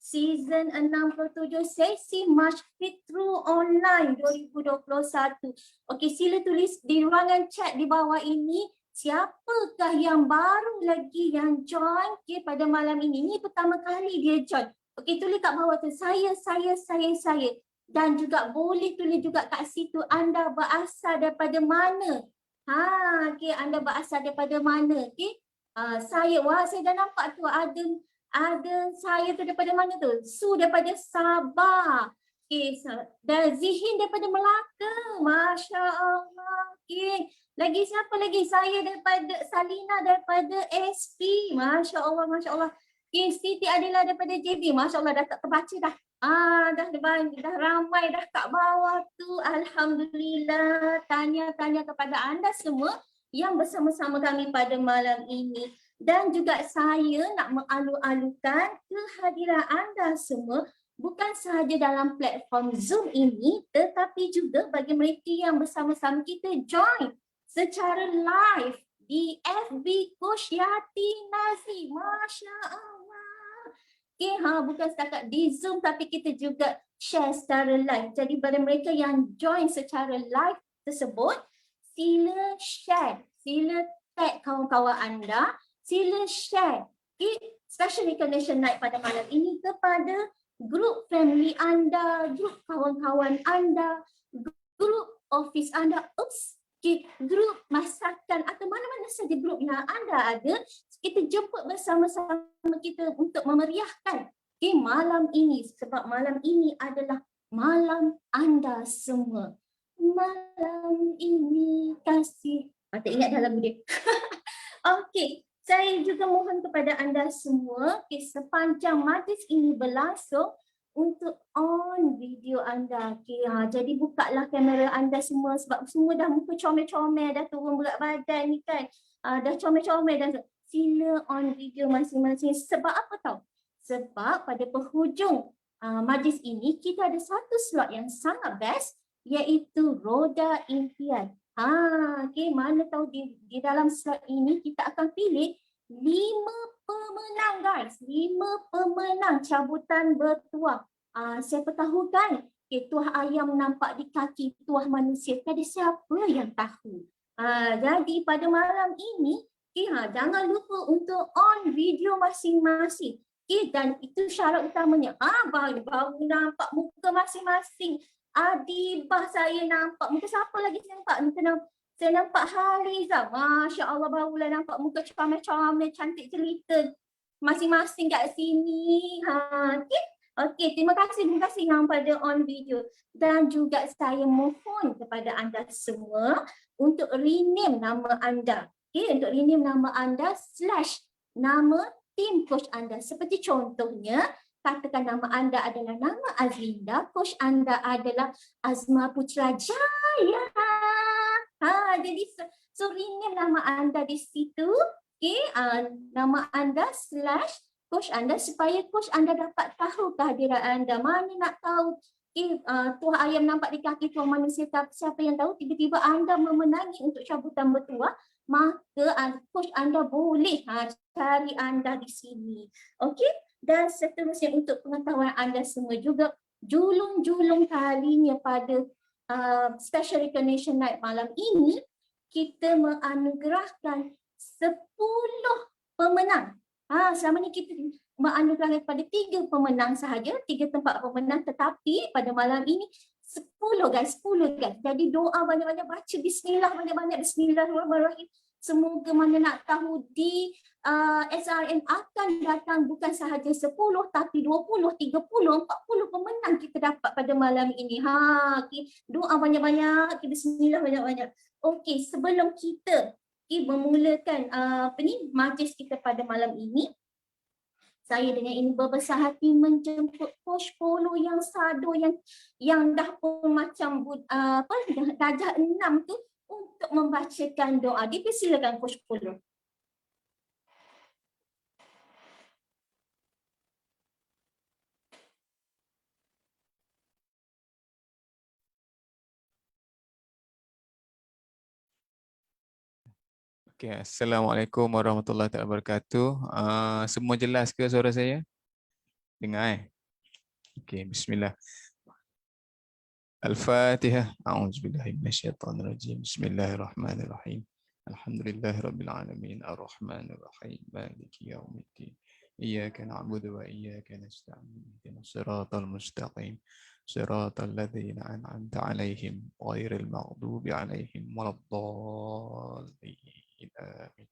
season 67 sesi March Fit Through Online 2021. Okey, sila tulis di ruangan chat di bawah ini siapakah yang baru lagi yang join pada malam ini. Ini pertama kali dia join. Okey, tulis kat bawah tu saya. Dan juga boleh tulis juga kat situ anda berasal daripada mana. Okey, anda berasal daripada mana. Okey. Saya dah nampak tu ada saya tu daripada mana tu? Su daripada Sabah. Okay, dan Zihin daripada Melaka. Masya Allah. Okay. Lagi siapa lagi? Saya daripada Salina daripada SP. Masya Allah, Masya Allah. Okay, Siti Adila daripada JB. Masya Allah, dah tak terbaca dah. Dah ramai dah kat bawah tu. Alhamdulillah. Tanya kepada anda semua yang bersama-sama kami pada malam ini. Dan juga saya nak mengalu-alukan kehadiran anda semua bukan sahaja dalam platform Zoom ini tetapi juga bagi mereka yang bersama-sama kita join secara live di FB Coach Yati Nazri. Masya Allah. Okay, bukan setakat di Zoom tapi kita juga share secara live. Jadi pada mereka yang join secara live tersebut, sila share, sila tag kawan-kawan anda, sila share special recognition night pada malam ini kepada grup family anda, grup kawan-kawan anda, grup office anda, grup masakan atau mana-mana saja grup yang anda ada. Kita jemput bersama-sama kita untuk memeriahkan malam ini sebab malam ini adalah malam anda semua. Malam ini kasih. Tak ingat dah lagu dia. Okey, saya juga mohon kepada anda semua sepanjang majlis ini berlangsung untuk on video anda. Jadi bukalah kamera anda semua sebab semua dah muka comel-comel, dah turun berat badan ni kan. Dah comel-comel dah. Sila on video masing-masing. Sebab apa tahu? Sebab pada penghujung majlis ini kita ada satu slot yang sangat best iaitu Roda Impian. Okay, mana tahu di dalam slot ini kita akan pilih 5 pemenang guys. 5 pemenang cabutan bertuah. Siapa tahu kan tuah ayam nampak di kaki tuah manusia. Ada siapa yang tahu? Jadi pada malam ini jangan lupa untuk on video masing-masing. Dan itu syarat utamanya. Baru nampak muka masing-masing. Adibah saya nampak. Muka siapa lagi saya nampak? Saya nampak Haliza. Masya Allah, barulah nampak muka comel-comel, cantik cerita masing-masing kat sini. Okey, terima kasih yang pada on video. Dan juga saya mohon kepada anda semua untuk rename nama anda. Untuk rename nama anda / nama tim coach anda. Seperti contohnya, katakan nama anda adalah nama Azlinda, coach anda adalah Azma Putra Jaya. Jadi so rename nama anda di situ, nama anda / coach anda supaya coach anda dapat tahu kehadiran anda. Mana nak tahu tuah ayam nampak di kaki tuah manusia, siapa yang tahu tiba-tiba anda memenangi untuk cabutan bertuah, maka coach anda boleh cari anda di sini. Okey? Dan seterusnya untuk pengetahuan anda semua juga, julung-julung kalinya pada special recognition night malam ini, kita menganugerahkan 10 pemenang. Selama ni kita menganugerahkan kepada 3 pemenang sahaja, 3 tempat pemenang, tetapi pada malam ini 10 guys. Jadi doa banyak-banyak, baca bismillah banyak-banyak, bismillahirrahmanirrahim. Semoga mana nak tahu di SRM akan datang bukan sahaja 10 tapi 20, 30, 40 pemenang kita dapat pada malam ini. Doa banyak-banyak, bismillah banyak-banyak. Okey, sebelum kita memulakan majlis kita pada malam ini, saya dengan ini berbesar hati menjemput Coach Polo yang sado yang dah pun macam darjah 6 tu untuk membacakan doa. Dipersilakan Coach Polo. Okay, Assalamualaikum warahmatullahi wabarakatuh. Semua jelas ke suara saya? Dengar Okey, bismillah. Al-Fatihah. A'udzubillahi minasyaitonirrajim. Bismillahirrahmanirrahim. Alhamdulillahirabbil alamin. Arrahmanirrahim. Maliki yaumiddin. Iyyaka na'budu wa iyyaka nasta'in. Ihdinas siratal mustaqim. Siratal ladzina an'amta 'alaihim ghairil maghdubi 'alaihim waladdallin. Amin.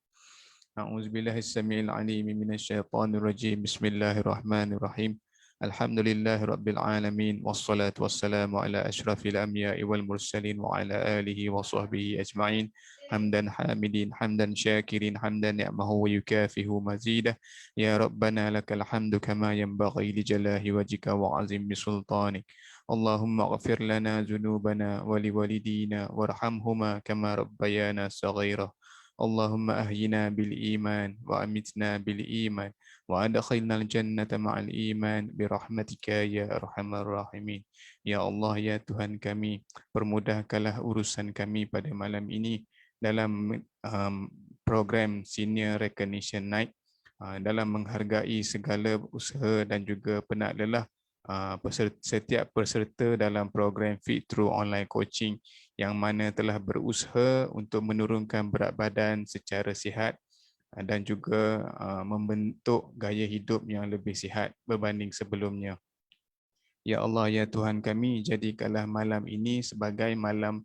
A'udzubillahi as-sami'il 'alim minasyaitonir rajim. Bismillahirrahmanirrahim. Alhamdulillahi Rabbil Alamin. Wassalatu wassalamu ala ashrafil anbiya'i wal mursalin wa ala alihi wa sahbihi ajma'in. Hamdan hamidin, hamdan syakirin, hamdan ni'mahu wa yukafihu mazidah. Ya Rabbana lakal hamdu kama yanbaghi li jalahi wajhika wa azimi sultanik. Allahumma ghafir lana zunubana wa liwalidina warhamhuma kama rabbayana saghira. Allahumma ahyina bil iman wa amitna bil iman wa adkhilna al jannata ma'al iman bi rahmatika ya arhamar rahimin. Ya Allah, ya Tuhan kami, permudahkanlah urusan kami pada malam ini dalam program Senior Recognition Night, dalam menghargai segala usaha dan juga penat lelah setiap peserta dalam program Fit Through Online Coaching yang mana telah berusaha untuk menurunkan berat badan secara sihat dan juga membentuk gaya hidup yang lebih sihat berbanding sebelumnya. Ya Allah, ya Tuhan kami, jadikanlah malam ini sebagai malam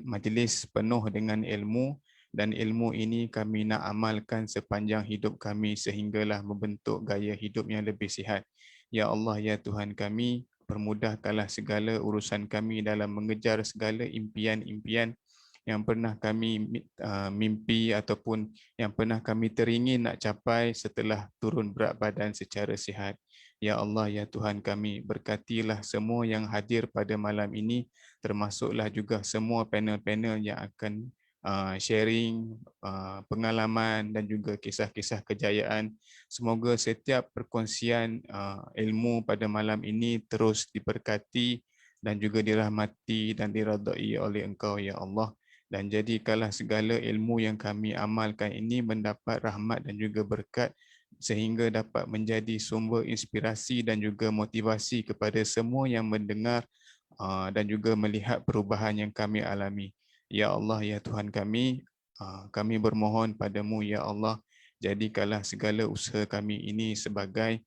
majlis penuh dengan ilmu, dan ilmu ini kami nak amalkan sepanjang hidup kami sehinggalah membentuk gaya hidup yang lebih sihat. Ya Allah, ya Tuhan kami, permudahkanlah segala urusan kami dalam mengejar segala impian-impian yang pernah kami mimpi ataupun yang pernah kami teringin nak capai setelah turun berat badan secara sihat. Ya Allah, ya Tuhan kami, berkatilah semua yang hadir pada malam ini, termasuklah juga semua panel-panel yang akan sharing pengalaman dan juga kisah-kisah kejayaan. Semoga setiap perkongsian ilmu pada malam ini terus diberkati dan juga dirahmati dan diredai oleh Engkau, ya Allah. Dan jadikanlah segala ilmu yang kami amalkan ini mendapat rahmat dan juga berkat sehingga dapat menjadi sumber inspirasi dan juga motivasi kepada semua yang mendengar dan juga melihat perubahan yang kami alami. Ya Allah, ya Tuhan kami bermohon padamu, ya Allah, jadikanlah segala usaha kami ini sebagai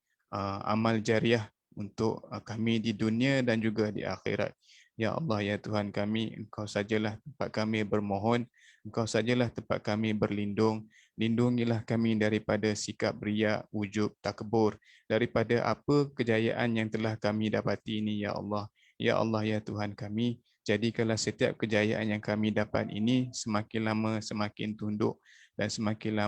amal jariah untuk kami di dunia dan juga di akhirat. Ya Allah, ya Tuhan kami, Engkau sajalah tempat kami bermohon, Engkau sajalah tempat kami berlindung. Lindungilah kami daripada sikap riak, ujub, takbur, daripada apa kejayaan yang telah kami dapati ini, ya Allah. Ya Allah, ya Tuhan kami, jadikanlah setiap kejayaan yang kami dapat ini semakin lama semakin tunduk dan semakin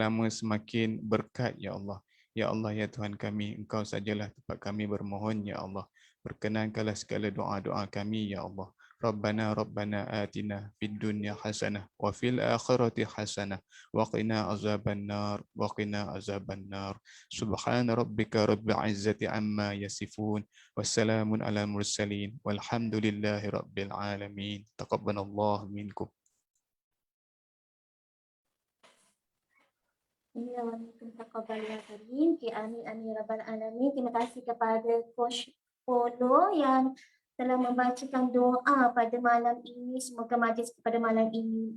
lama semakin berkat, ya Allah. Ya Allah, ya Tuhan kami, Engkau sajalah tempat kami bermohon, ya Allah. Perkenankanlah segala doa-doa kami, ya Allah. Rabbana atina fid dunya hasanah wa fil akhirati hasanah wa qina azabannar wa qina azabannar. Subhana rabbika rabbil izzati amma yasifun. Wassalamun ala mursalin walhamdulillahi rabbil alamin. Taqabbalallahu minkum. Bismillahirrahmanirrahim. Amin amin rabbal alamin. Terima kasih kepada Coach Polo yang telah membacakan doa pada malam ini. Semoga majlis pada malam ini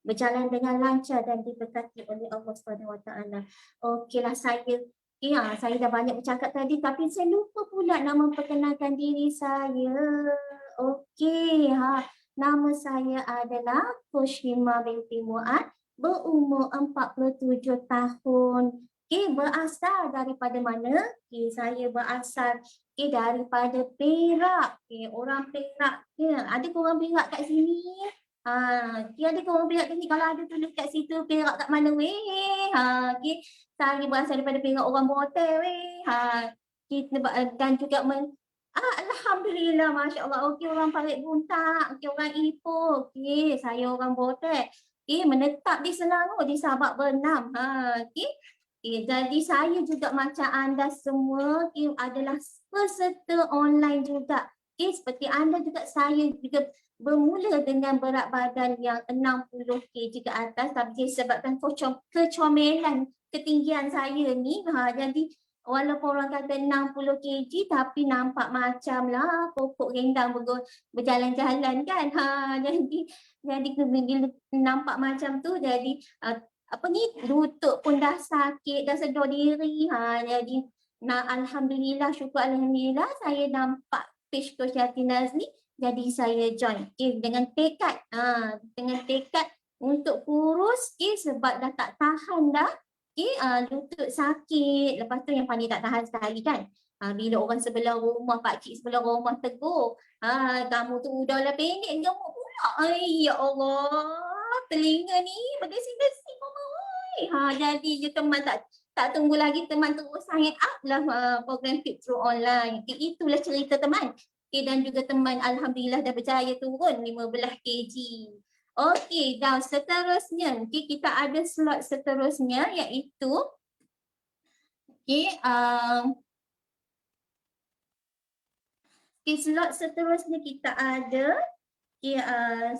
berjalan dengan lancar dan diberkati oleh Allah SWT. Okeylah, saya dah banyak bercakap tadi tapi saya lupa pula nak memperkenalkan diri saya. Okey, nama saya adalah Coach Hima binti Muad, berumur 47 tahun. Berasal daripada mana? Saya berasal daripada Perak. Orang Perak. Ada korang Perak kat sini? Ada korang Perak kat sini? Kalau ada tulis kat situ Perak kat mana weh? Saya berasal daripada Perak, orang Botel weh. Dan juga Alhamdulillah, Masya Allah. Okey, orang Parit Buntak. Okey, orang Ipoh. Okey, saya orang Botel. Menetap di Selangor, di Sabak Bernam. Jadi saya juga macam anda semua adalah peserta online juga. Seperti anda juga, saya juga bermula dengan berat badan yang 60 kg ke atas, tapi disebabkan kecomelan ketinggian saya ni. Jadi walaupun orang kata 60 kg tapi nampak macam lah pokok rendang berjalan-jalan kan. Jadi bila nampak macam tu jadi apa ni, lutut pun dah sakit, dah sedar diri. Jadi alhamdulillah, syukur alhamdulillah saya nampak page Coach Yati Nazli, jadi saya join. Dengan tekad untuk kurus sebab dah tak tahan dah. Lutut sakit. Lepas tu yang paling tak tahan sekali kan, bila orang sebelah rumah, pakcik sebelah rumah tegur, kamu tu udahlah pendek, gemuk pula. Ya Allah, telinga ni berdesim-desim. Jadi je teman tak tunggu lagi, teman terus sign up lah program Fit Through Online. Itulah cerita teman. Dan juga teman alhamdulillah dah berjaya turun 15 kg. Okey, dan seterusnya kita ada slot seterusnya iaitu slot seterusnya kita ada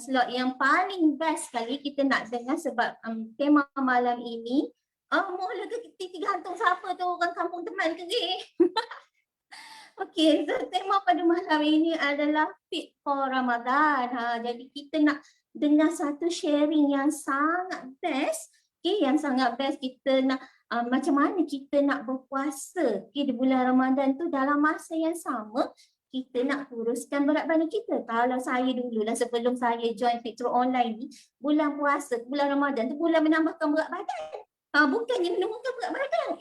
slot yang paling best sekali kita nak dengar sebab tema malam ini mula ke gantung siapa tu, orang kampung teman ke ni? Okey, so tema pada malam ini adalah Fit for Ramadan. Jadi kita nak dengar satu sharing yang sangat best. Yang sangat best, kita nak macam mana kita nak berpuasa di bulan Ramadan tu dalam masa yang sama kita nak kuruskan berat badan kita. Kalau saya dululah sebelum saya join Fit Through Online ni, bulan puasa, bulan Ramadan tu bulan menambahkan berat badan. Bukannya menurunkan berat badan.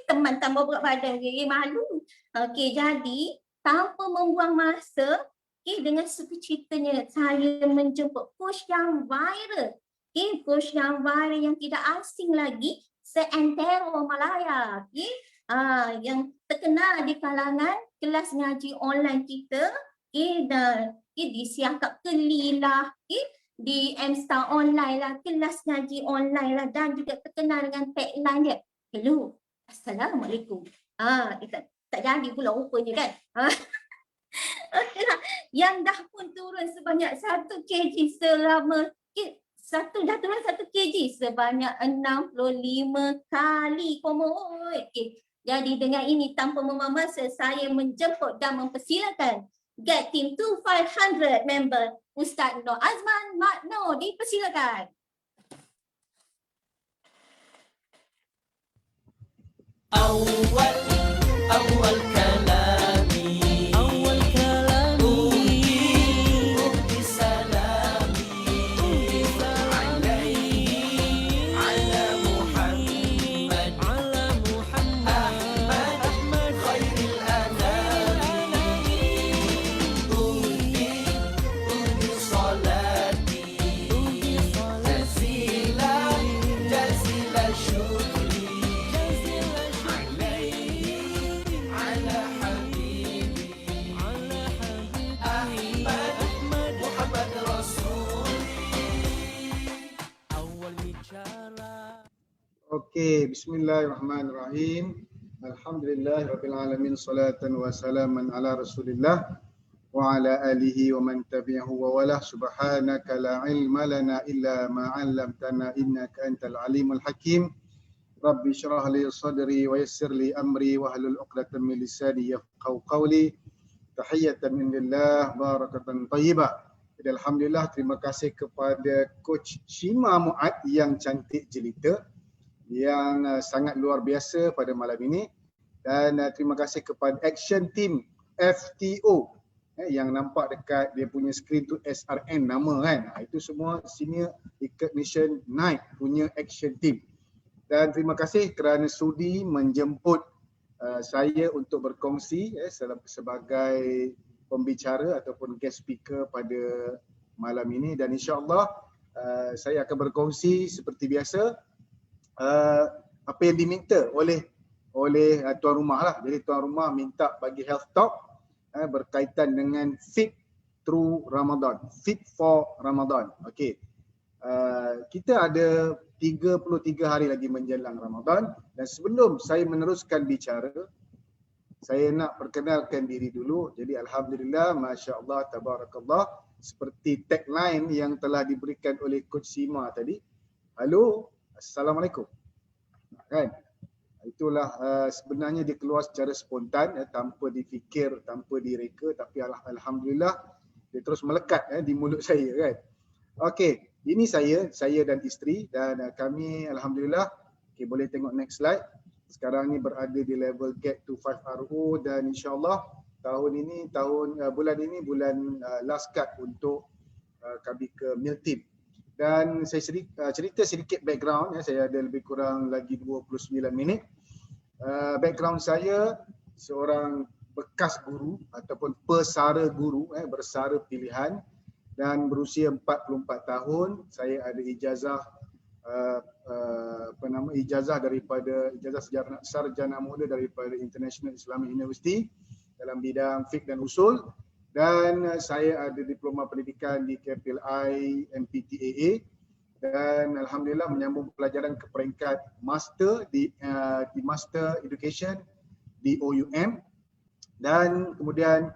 Teman tambah berat badan, malu. Okey, jadi tanpa membuang masa, dengan sukacitanya saya menjemput coach yang viral. Coach yang viral yang tidak asing lagi, seantero Malaya. Yang terkenal di kalangan kelas ngaji online kita, di Siakap Kelilah, di M-Star Online lah, kelas ngaji online lah, dan juga terkenal dengan tagline dia, hello, assalamualaikum. Tak jadi pula rupanya kan. Yang dah pun turun sebanyak 1 kg selama dah turun 1 kg sebanyak 65 kali. Jadi dengan ini tanpa membuang masa, saya menjemput dan mempersilakan Get Team 2500 member Ustaz Nur Azman Mak Nur, dipersilakan. أول كلامي أهدي سلامي على محمد أحمد خير الأنام أهدي صلاتي جزيل شكري على حبيبي أحمد محمد رسولي أول bicara. Okey, bismillahirrahmanirrahim. Alhamdulillahirabbil alamin, salatan wa salaman ala Rasulillah wa ala alihi wa man tabi'ahu wa wala. Subhanaka la ilma lana illa ma 'allamtana innaka antal alimul hakim. Rabbi shrah li sadri wa yassir li amri wa hlul 'uqdatam min lisani yafqahu qawli. Tahiyatan minillah barakatan thayyibah. Jadi alhamdulillah, terima kasih kepada Coach Shima Muad yang cantik jelita, yang sangat luar biasa pada malam ini, dan terima kasih kepada Action Team FTO yang nampak dekat dia punya skrin tu SRN nama kan. Itu semua Senior Recognition Night punya Action Team. Dan terima kasih kerana sudi menjemput saya untuk berkongsi sebagai pembicara ataupun guest speaker pada malam ini. Dan insya-Allah saya akan berkongsi seperti biasa apa yang diminta oleh tuan rumah lah. Jadi tuan rumah minta bagi health talk berkaitan dengan Fit Through Ramadan, Fit for Ramadan. Okey. Kita ada 33 hari lagi menjelang Ramadan, dan sebelum saya meneruskan bicara, saya nak perkenalkan diri dulu. Jadi alhamdulillah, masya-Allah, tabarakallah, seperti tagline yang telah diberikan oleh Coach Sima tadi. Halo, assalamualaikum. Kan? itulah sebenarnya dia keluar secara spontan tanpa difikir, tanpa direka, tapi alhamdulillah dia terus melekat di mulut saya kan. Okey, ini saya dan isteri dan kami alhamdulillah, okey boleh tengok next slide. Sekarang ni berada di level Get to 5 RO dan insya-Allah bulan ini bulan last cut untuk kami ke Mil Team. Dan saya cerita sedikit background saya ada lebih kurang lagi 29 minit. Background saya seorang bekas guru ataupun pesara guru bersara pilihan dan berusia 44 tahun. Saya ada ijazah ijazah daripada ijazah sarjana muda daripada International Islamic University dalam bidang fiqh dan usul, dan saya ada diploma pendidikan di KPLI MPTAA dan alhamdulillah menyambung pelajaran ke peringkat master di Master Education di OUM, dan kemudian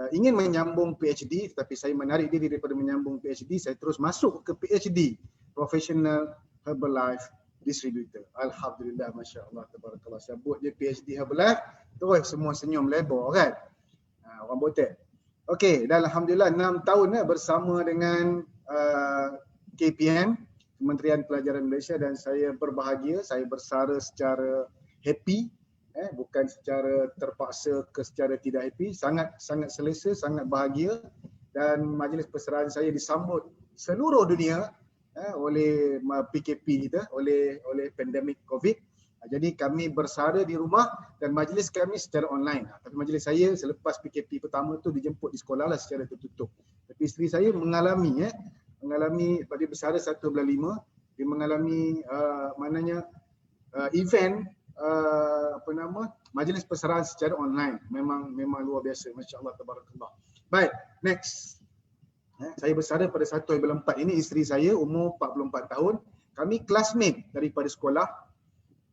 ingin menyambung PhD tetapi saya menarik diri daripada menyambung PhD. Saya terus masuk ke PhD, Professional Herbalife Distributor. Alhamdulillah, masya-Allah, tabarakallah. Sebut je PhD Herbalife, terus semua senyum lebar kan. Orang botek. Okey, dan alhamdulillah 6 tahun bersama dengan KPM, Kementerian Pelajaran Malaysia, dan saya berbahagia, saya bersara secara happy, bukan secara terpaksa ke secara tidak happy, sangat selesa, sangat bahagia, dan majlis persaraan saya disambut seluruh dunia oleh PKP kita, oleh pandemik COVID. Jadi kami bersara di rumah dan majlis kami secara online. Tapi majlis saya selepas PKP pertama tu dijemput di sekolah lah secara tertutup. Tapi isteri saya mengalami pada bersara 1 bulan 5, dia mengalami event majlis persaraan secara online. Memang luar biasa, masya-Allah, tabarakallah. Baik, next. Saya bersara pada 1 bulan 4 ini. Isteri saya umur 44 tahun. Kami classmate daripada sekolah.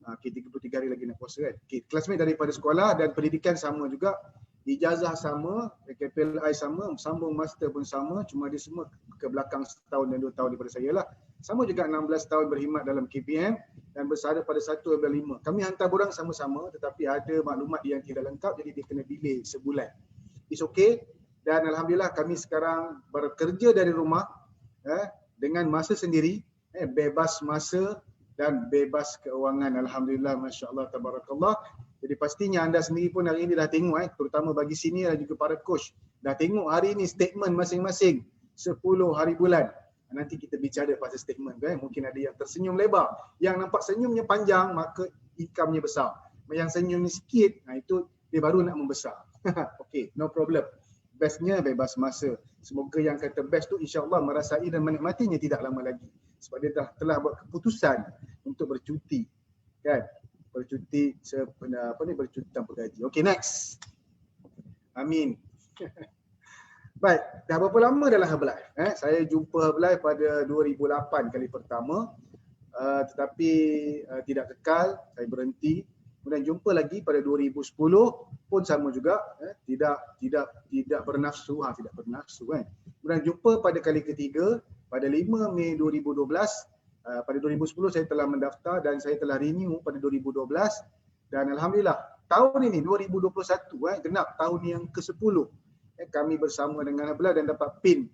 33 hari lagi nak puasa kan. Classmate daripada sekolah dan pendidikan sama juga. Ijazah sama, KPLI sama, sambung master pun sama. Cuma dia semua ke belakang setahun dan 2 tahun daripada saya lah. Sama juga 16 tahun berkhidmat dalam KPM dan bersara pada 1 bulan 5. Kami hantar borang sama-sama tetapi ada maklumat yang tidak lengkap jadi dia kena delay sebulan. It's okay. Dan alhamdulillah kami sekarang bekerja dari rumah dengan masa sendiri, bebas masa dan bebas keuangan. Alhamdulillah, masya-Allah, tabarakallah. Jadi pastinya anda sendiri pun hari ini dah tengok terutama bagi senior dan juga para coach dah tengok hari ini statement masing-masing 10 hari bulan. Nanti kita bicara pasal statement tu mungkin ada yang tersenyum lebar, yang nampak senyumnya panjang maka income-nya besar. Yang senyum sikit itu dia baru nak membesar. Okey, no problem. Bestnya bebas masa. Semoga yang kata best tu insya-Allah merasai dan menikmatinya tidak lama lagi. Sebab dia telah buat keputusan untuk bercuti. Kan? Bercuti bercuti tanpa gaji. Okey, next. Amin. Baik, dah berapa lama dalam Herbalife? Saya jumpa Herbalife pada 2008 kali pertama. Tetapi tidak kekal, saya berhenti. Kemudian jumpa lagi pada 2010 pun sama juga, tidak bernafsu, tidak bernafsu kan. Kemudian jumpa pada kali ketiga pada 5 Mei 2012. Pada 2010 saya telah mendaftar dan saya telah renew pada 2012 dan alhamdulillah tahun ini 2021 genap tahun yang ke-10 kami bersama dengan Herbalife dan dapat pin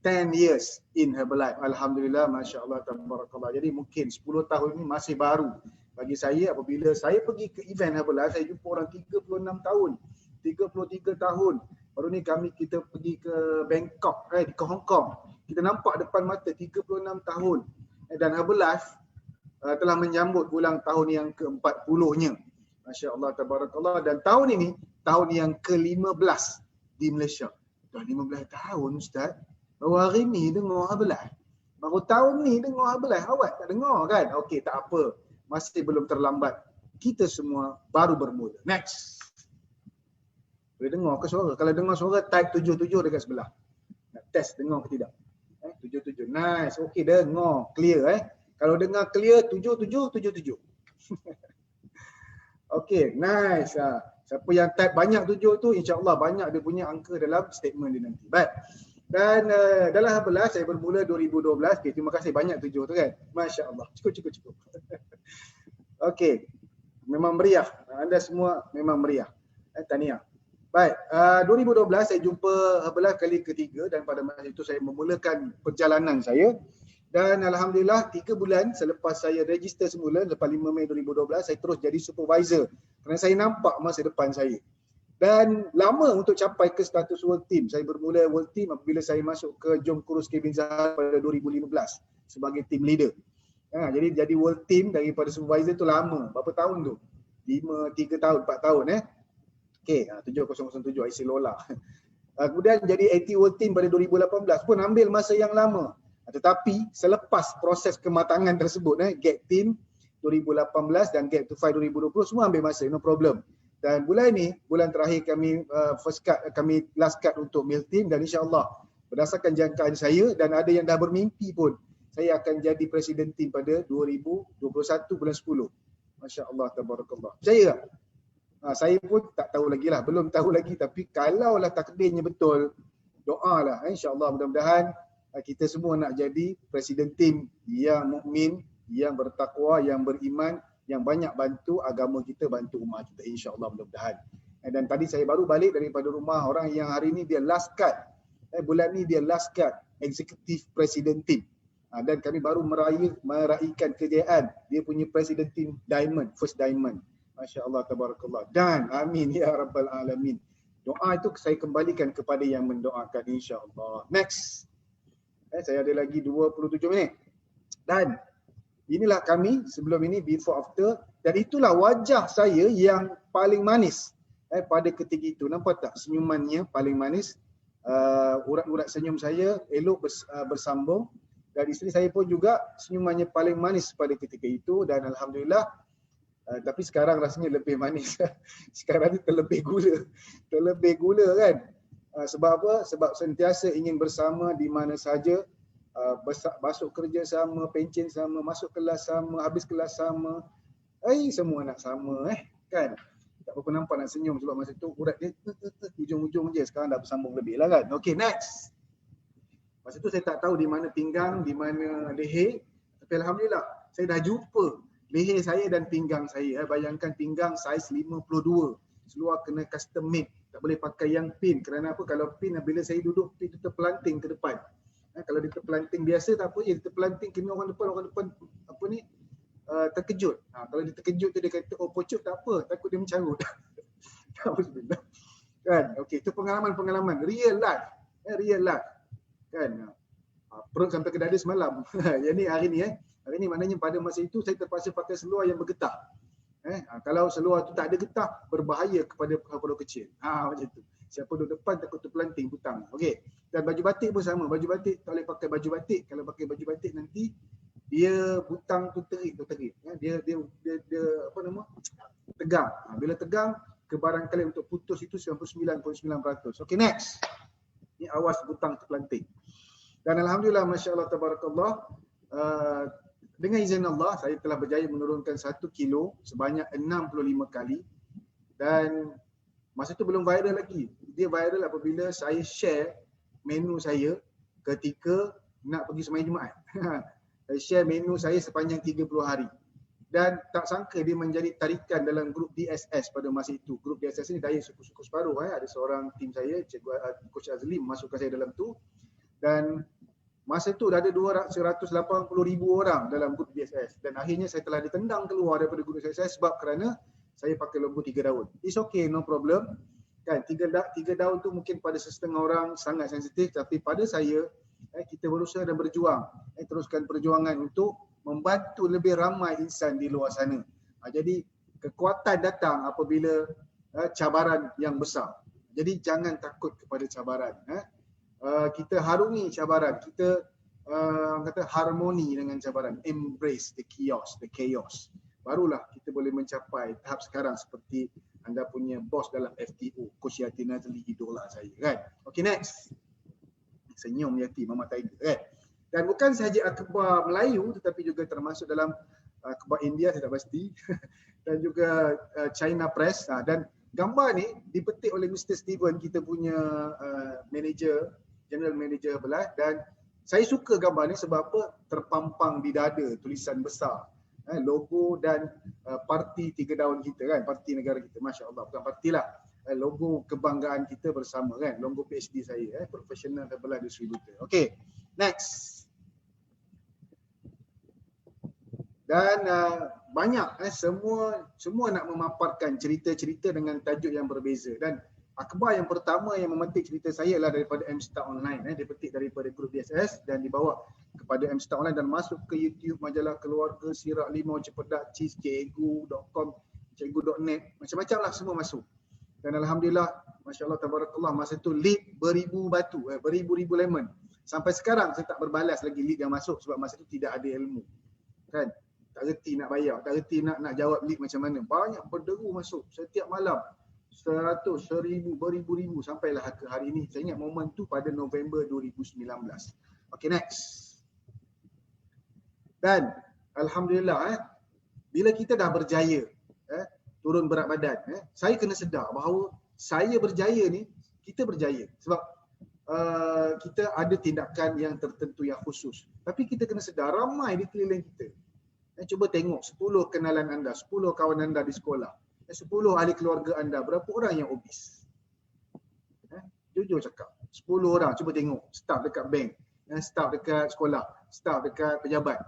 10 years in Herbalife. Alhamdulillah, masya-Allah, tabarakallah. Jadi mungkin 10 tahun ini masih baru bagi saya. Apabila saya pergi ke event Herbalife, saya jumpa orang 36 tahun, 33 tahun. Baru ni kita pergi ke Bangkok, ke Hong Kong. Kita nampak depan mata 36 tahun. Dan Herbalife telah menyambut ulang tahun yang ke-40-nya. Masya-Allah, tabarakallah. Dan tahun ini tahun yang ke-15 di Malaysia. Dah 15 tahun Ustaz. Baru hari ni dengar Herbalife. Baru tahun ni dengar Herbalife. Awak tak dengar kan? Okey, tak apa. Masih belum terlambat. Kita semua baru bermula. Next. Boleh dengar ke suara? Kalau dengar suara, type 77 dekat sebelah. Nak test dengar ke tidak? 77. Nice. Okey, dengar. Clear Kalau dengar clear, 77. Okey, nice. Siapa yang type banyak 7 tu, insya-Allah banyak dia punya angka dalam statement dia nanti. Baik. Dan dalam Herbalife saya bermula 2012. Okay, terima kasih banyak 7 tu kan. Masya-Allah. Cukup. Okey. Memang meriah. Anda semua memang meriah. Tahniah. Baik, 2012 saya jumpa Herbalife kali ketiga dan pada masa itu saya memulakan perjalanan saya. Dan Alhamdulillah 3 bulan selepas saya register semula, lepas 5 Mei 2012, saya terus jadi supervisor. Kerana saya nampak masa depan saya. Dan lama untuk capai ke status World Team. Saya bermula World Team apabila saya masuk ke Jom Kurus Kevin Zahar pada 2015 sebagai team leader. Jadi World Team daripada supervisor tu lama. Berapa tahun tu? 3 tahun, 4 tahun Okey, 7007 IC Lola. Kemudian jadi AT World Team pada 2018 pun ambil masa yang lama. Tetapi selepas proses kematangan tersebut, Gap Team 2018 dan Gap to 5 2020 semua ambil masa, no problem. Dan bulan terakhir kami kami last cut untuk Mil Team dan insya-Allah berdasarkan jangkaan saya dan ada yang dah bermimpi pun, saya akan jadi presiden team pada 2021 bulan 10. Masya-Allah, tabarakallah. Percaya tak? Saya pun tak tahu lagi lah, belum tahu lagi, tapi kalaulah takdirnya betul, doalah insya-Allah mudah-mudahan kita semua nak jadi presiden tim yang mukmin, yang bertakwa, yang beriman, yang banyak bantu agama kita, bantu umat kita insya-Allah mudah-mudahan. Dan tadi saya baru balik daripada rumah orang yang hari ni dia last cut. Bulan ni dia last cut executive president team. Dan kami baru meraihkan kejayaan dia punya president team diamond, first diamond. Masya-Allah, tabarakallah. Dan amin ya rabbal alamin. Doa itu saya kembalikan kepada yang mendoakan insya-Allah. Next. Saya ada lagi 27 minit. Dan inilah kami sebelum ini, before after, dan itulah wajah saya yang paling manis pada ketika itu. Nampak tak senyumannya paling manis? Urat-urat senyum saya elok bersambung, dan isteri saya pun juga senyumannya paling manis pada ketika itu. Dan alhamdulillah, tapi sekarang rasanya lebih manis. Sekarang ni terlebih gula kan. Sebab apa? Sebab sentiasa ingin bersama di mana saja, masuk kerja sama, pencen sama, masuk kelas sama, habis kelas sama, semua nak sama kan. Tak berapa nampak nak senyum sebab masa tu urat dia hujung-hujung je, sekarang dah bersambung lebih lah kan. Okay, next. Masa tu saya tak tahu di mana pinggang, di mana leher, tapi alhamdulillah saya dah jumpa leher saya dan pinggang saya. Bayangkan pinggang saiz 52, seluar kena custom made. Tak boleh pakai yang pin. Kerana apa? Kalau pin, bila saya duduk, pin tu terpelanting ke depan. Kalau dia terpelanting biasa tak apa je, dia terpelanting kena orang depan terkejut. Kalau dia terkejut tu dia kata, oh pocut, tak apa, takut dia mencarut. Kan? Okey, itu pengalaman real life. Real life. Kan? Perut sampai ke dada semalam. Yang ni hari ni Hari ni maknanya pada masa itu saya terpaksa pakai seluar yang bergetah. Kalau seluar tu tak ada getah, berbahaya kepada paru kecil. Macam tu. Siapa duduk depan takut terpelanting butang. Okey. Dan baju batik pun sama. Baju batik tak boleh pakai baju batik. Kalau pakai baju batik nanti dia butang tu terik. Dia tegang. Bila tegang, kebaran kalian untuk putus itu 99.9%. Okey, next. Ni awas butang terpelanting. Dan alhamdulillah, masya-Allah, tabarakallah, dengan izin Allah, saya telah berjaya menurunkan 1 kilo sebanyak 65 kali. Dan masa tu belum viral lagi. Dia viral apabila saya share menu saya ketika nak pergi sembahyang Jumaat. Saya share menu saya sepanjang 30 hari. Dan tak sangka dia menjadi tarikan dalam grup DSS pada masa itu. Grup DSS ni daya suku-suku separuh. Ada seorang tim saya, Coach Azlim, masukkan saya dalam tu. Dan masa tu dah ada 180,000 orang dalam grup DSS. Dan akhirnya saya telah ditendang keluar daripada grup DSS sebab kerana saya pakai logo 3 daun. It's okay, no problem. Kan, 3 daun tu mungkin pada setengah orang sangat sensitif, tapi pada saya, kita berusaha dan berjuang. Teruskan perjuangan untuk membantu lebih ramai insan di luar sana. Jadi kekuatan datang apabila cabaran yang besar. Jadi jangan takut kepada cabaran. Kita harungi cabaran, kita kata harmoni dengan cabaran, embrace the chaos. Barulah kita boleh mencapai tahap sekarang seperti anda punya bos dalam FTO, Coach Yati Nazli, idola saya kan. Okay, next. Senyum Yati, Mama Tiger kan. Dan bukan sahaja akhbar Melayu tetapi juga termasuk dalam akhbar India, saya tak pasti, dan juga China Press. Dan gambar ni dipetik oleh Mr. Steven, kita punya general manager belah, dan saya suka gambar ni sebab apa? Terpampang di dada tulisan besar, logo dan parti 3 daun kita kan, parti negara kita, masya-Allah, bukan parti lah, logo kebanggaan kita bersama kan, logo PhD saya, Professional Herbal Distributor. Okey, next. Dan banyak semua nak memaparkan cerita-cerita dengan tajuk yang berbeza, dan akhbar yang pertama yang memetik cerita saya adalah daripada Mstar Online. Dia petik daripada grup DSS dan dibawa kepada Mstar Online dan masuk ke YouTube, majalah keluarga, Sirak Limau, Cepedak, Cheese, Cikgu.com, Cikgu.net, macam-macam lah semua masuk. Dan alhamdulillah, masya-Allah tabarakallah, masa tu lead beribu batu, beribu-ribu lemon. Sampai sekarang saya tak berbalas lagi lead yang masuk sebab masa tu tidak ada ilmu. Kan? Tak reti nak bayar, tak reti nak jawab lead macam mana. Banyak berderu masuk setiap malam. 100, 1000, beribu-ribu sampailah ke hari ini. Saya ingat momen tu pada November 2019. Okay, next. Dan alhamdulillah bila kita dah berjaya turun berat badan, saya kena sedar bahawa saya berjaya ni, kita berjaya sebab kita ada tindakan yang tertentu yang khusus. Tapi kita kena sedar ramai di keliling kita. Cuba tengok 10 kenalan anda, 10 kawan anda di sekolah, 10 ahli keluarga anda, berapa orang yang obes? Jujur cakap, 10 orang. Cuba tengok staff dekat bank, staff dekat sekolah, staff dekat pejabat.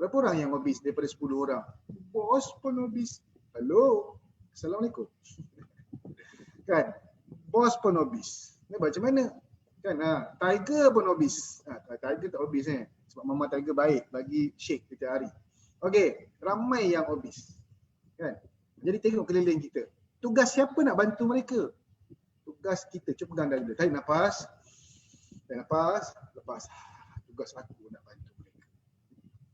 Berapa orang yang obes daripada 10 orang? Bos pun obes. Hello, Assalamualaikum. Kan? Bos pun obes. Ni macam mana? Kan? Tiger pun obes. Tiger tak obes sebab Mama Tiger baik bagi shake setiap hari. Okey, ramai yang obes. Kan? Jadi tengok keliling kita. Tugas siapa nak bantu mereka? Tugas kita. Cuba pegang dada. Tarik nafas. Tarik nafas. Lepas. Tugas aku nak bantu mereka.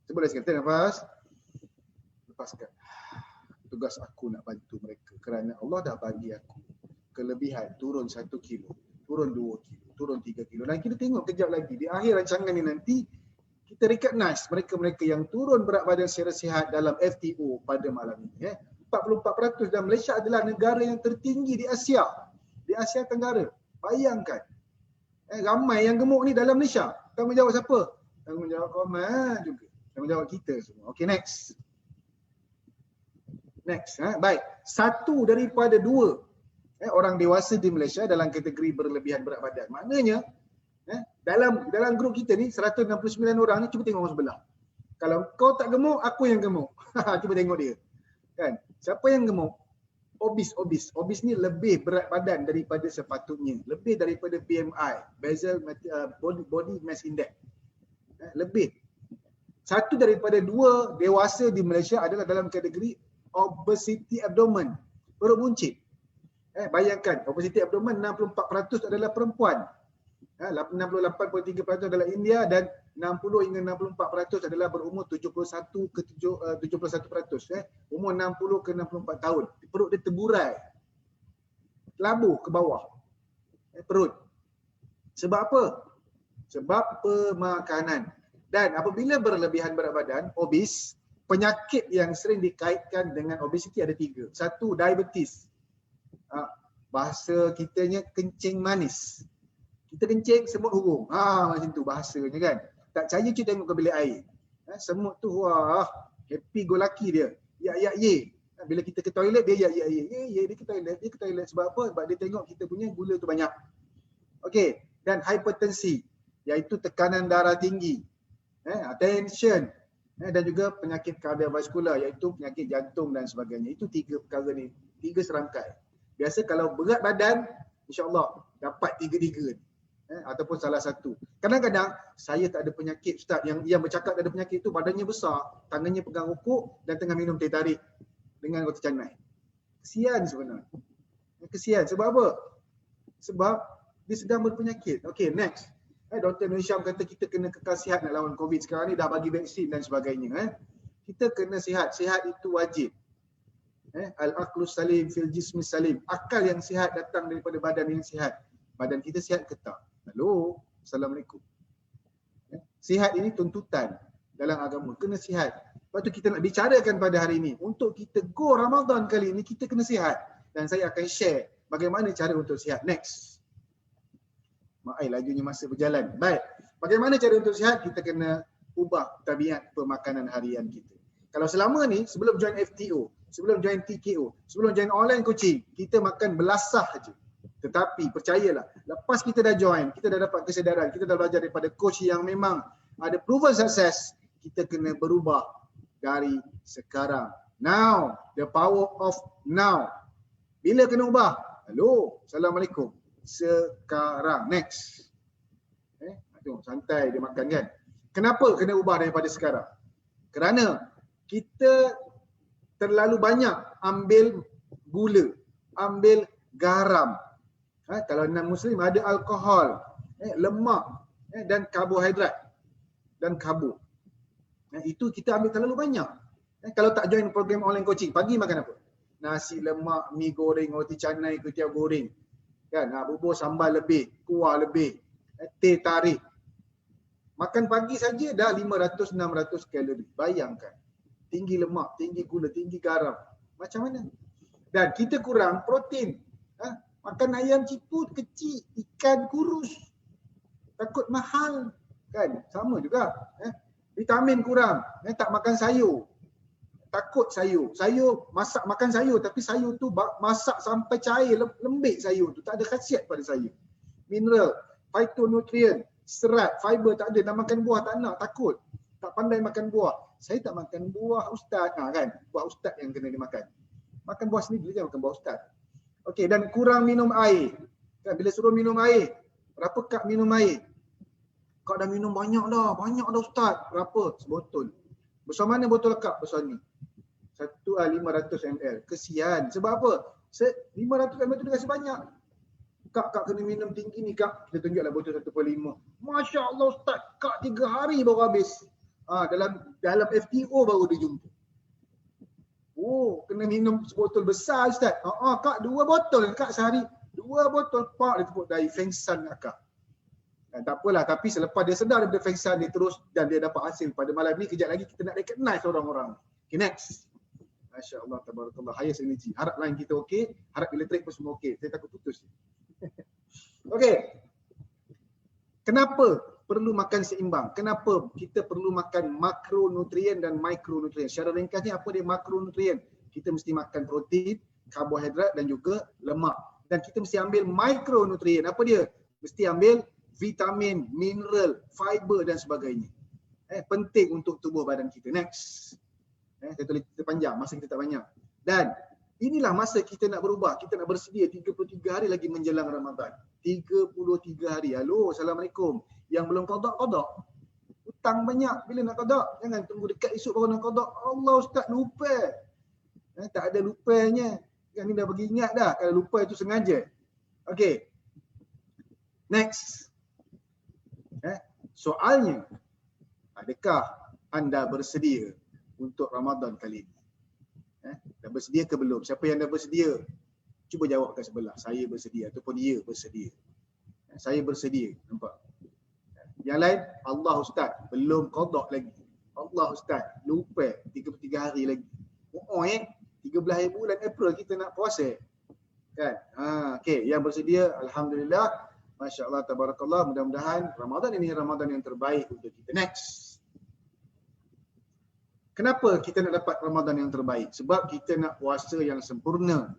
Cuba dah sikit. Tarik nafas. Lepaskan. Tugas aku nak bantu mereka. Kerana Allah dah bagi aku kelebihan. Turun 1 kilo. Turun 2 kilo. Turun 3 kilo. Dan kita tengok kejap lagi. Di akhir rancangan ni nanti, kita recognize mereka-mereka yang turun berat badan secara sihat dalam FTO pada malam ini. 44% dan Malaysia adalah negara yang tertinggi di Asia. Di Asia Tenggara. Bayangkan. Ramai yang gemuk ni dalam Malaysia. Tanggungjawab siapa? Tanggungjawab Koman juga. Tanggungjawab kita semua. Okay, next. Next. Baik. 1 daripada 2 orang dewasa di Malaysia dalam kategori berlebihan berat badan. Maknanya, dalam grup kita ni 169 orang ni, cuba tengok orang sebelah. Kalau kau tak gemuk, aku yang gemuk. Cuba tengok dia. Kan? Siapa yang gemuk? Obes. Obes ni lebih berat badan daripada sepatutnya. Lebih daripada BMI, basal body mass index. Lebih. 1 daripada 2 dewasa di Malaysia adalah dalam kategori obesity abdomen. Perut buncit. Bayangkan, obesity abdomen 64% adalah perempuan. 68.3% adalah India dan 60 hingga 64% adalah berumur 71 ke 71%. Umur 60 ke 64 tahun. Perut dia terburai. Labuh ke bawah. Perut. Sebab apa? Sebab pemakanan. Dan apabila berlebihan berat badan, obes, penyakit yang sering dikaitkan dengan obesiti ada 3. 1, diabetes. Bahasa kitanya kencing manis. Kita kencing, semut hurung. Macam tu bahasanya kan. Tak percaya cuba tengok ke bilik air. Semut tu wah, happy go lucky dia. Ya ye. Bila kita ke toilet dia ya ye. Dia ke toilet sebab apa? Sebab dia tengok kita punya gula tu banyak. Okey, dan hipertensi iaitu tekanan darah tinggi. Tension dan juga penyakit kardiovaskular iaitu penyakit jantung dan sebagainya. Itu 3 perkara ni, 3 serangkai. Biasa kalau berat badan, insya-Allah dapat 3 ni. Ataupun salah satu. Kadang-kadang saya tak ada penyakit Ustaz, yang bercakap tak ada penyakit tu badannya besar, tangannya pegang rokok dan tengah minum teh tarik dengan roti canai. Kesian sebenarnya. Kesian sebab apa? Sebab dia sedang berpenyakit. Okey, next. Dr. Nur Syam kata kita kena kekal sihat nak lawan COVID. Sekarang ni dah bagi vaksin dan sebagainya. Kita kena sihat. Sihat itu wajib. Al-aqlu salim fil jismi salim. Akal yang sihat datang daripada badan yang sihat. Badan kita sihat ke tak? Halo, Assalamualaikum. Sihat ini tuntutan dalam agama. Kena sihat. Lepas tu kita nak bicarakan pada hari ini. Untuk kita go Ramadan kali ini, kita kena sihat. Dan saya akan share bagaimana cara untuk sihat. Next. Lajunya masa berjalan. Baik. Bagaimana cara untuk sihat? Kita kena ubah tabiat pemakanan harian kita. Kalau selama ni sebelum join FTO, sebelum join TKO, sebelum join online coaching, kita makan belasah je. Tetapi percayalah, lepas kita dah join, kita dah dapat kesedaran, kita dah belajar daripada coach yang memang ada proven success, kita kena berubah dari sekarang. Now, the power of now. Bila kena ubah? Hello, Assalamualaikum. Sekarang. Next. Tengok, santai dia makan kan. Kenapa kena ubah daripada sekarang? Kerana kita terlalu banyak ambil gula, ambil garam. Kalau non-Muslim ada alkohol, lemak dan karbohidrat dan karbo. Itu kita ambil terlalu banyak. Kalau tak join program online coaching, pagi makan apa? Nasi lemak, mi goreng, roti canai, kuih tiaw goreng. Kan, bubur sambal lebih, kuah lebih, teh tarik. Makan pagi saja dah 500-600 kalori. Bayangkan. Tinggi lemak, tinggi gula, tinggi garam. Macam mana? Dan kita kurang protein. Makan ayam ciput kecil, ikan kurus. Takut mahal. Kan? Sama juga. Vitamin kurang. Tak makan sayur. Takut sayur. Sayur, makan sayur. Tapi sayur tu masak sampai cair, lembik sayur tu. Tak ada khasiat pada sayur. Mineral, phytonutrient, serat, fiber tak ada. Nak makan buah tak nak, takut. Tak pandai makan buah. Saya tak makan buah ustaz. Kan? Buah ustaz yang kena dimakan. Makan buah sendiri je, makan buah ustaz. Okey, dan kurang minum air. Kan, bila suruh minum air, berapa kap minum air? Kau dah minum banyak dah ustaz. Berapa? Sebotol. Besar mana botol kap? Besar ni. 500 ml. Kesian. Sebab apa? 500 ml tu dia kasi banyak. Kak kena minum tinggi ni kak. Kita tunjuklah botol 1.5. Masya Allah ustaz. Kak 3 hari baru habis. Dalam FTO baru dia jumpa. Oh, kena minum sebotol besar ustaz. Kak 2 botol kak sehari. 2 botol pak dia tepuk dahi. Fengsan kak. Tak apalah, tapi selepas dia sedar daripada fengsan dia terus dan dia dapat hasil pada malam ni, kejap lagi kita nak recognize orang-orang. Okay, next. Masya Allah, tabarakallah. Highest energy. Harap line kita okey, harap elektrik pun semua okey. Saya takut putus. Okey. Kenapa perlu makan seimbang? Kenapa kita perlu makan makronutrien dan mikronutrien? Secara ringkasnya, apa dia makronutrien? Kita mesti makan protein, karbohidrat dan juga lemak. Dan kita mesti ambil mikronutrien. Apa dia? Mesti ambil vitamin, mineral, fiber dan sebagainya. Penting untuk tubuh badan kita. Next. Saya tulis kita panjang, masa kita tak banyak. Dan inilah masa kita nak berubah. Kita nak bersedia 33 hari lagi menjelang Ramadan. 33 hari. Halo, Assalamualaikum. Yang belum qada. Hutang banyak. Bila nak qada? Jangan tunggu dekat esok baru nak qada. Allah ustaz lupa. Tak ada lupanya. Yang ni dah bagi ingat dah. Kalau lupa itu sengaja. Okey. Next. Soalnya, adakah anda bersedia untuk Ramadan kali ini? Dah bersedia ke belum? Siapa yang dah bersedia? Cuba jawab kat sebelah. Saya bersedia ataupun dia bersedia. Saya bersedia. Nampak? Yang lain, Allah ustaz, belum qada lagi. Allah ustaz, lupa 33 hari lagi. 13 bulan April kita nak puasa. Kan? Okey, yang bersedia alhamdulillah. Masya Allah, tabarakallah. Mudah-mudahan Ramadan ini Ramadan yang terbaik untuk kita. Next. Kenapa kita nak dapat Ramadan yang terbaik? Sebab kita nak puasa yang sempurna.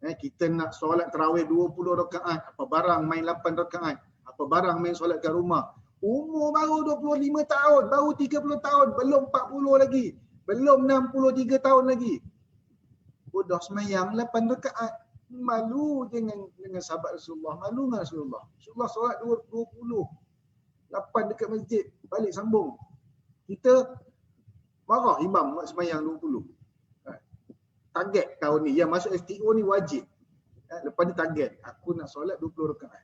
Kita nak solat tarawih 20 rakaat. Apa barang main 8 rakaat. Apa barang main solat kat rumah. Umur baru 25 tahun. Baru 30 tahun. Belum 40 lagi. Belum 63 tahun lagi. Bodoh semayang 8 rakaat. Malu dengan sahabat Rasulullah. Malu dengan Rasulullah. Rasulullah solat 20. 8 dekat masjid. Balik sambung. Kita marah imam semayang 20. Target tahun ni. Yang masuk FTO ni wajib. Lepas ni target. Aku nak solat 20 rakaat.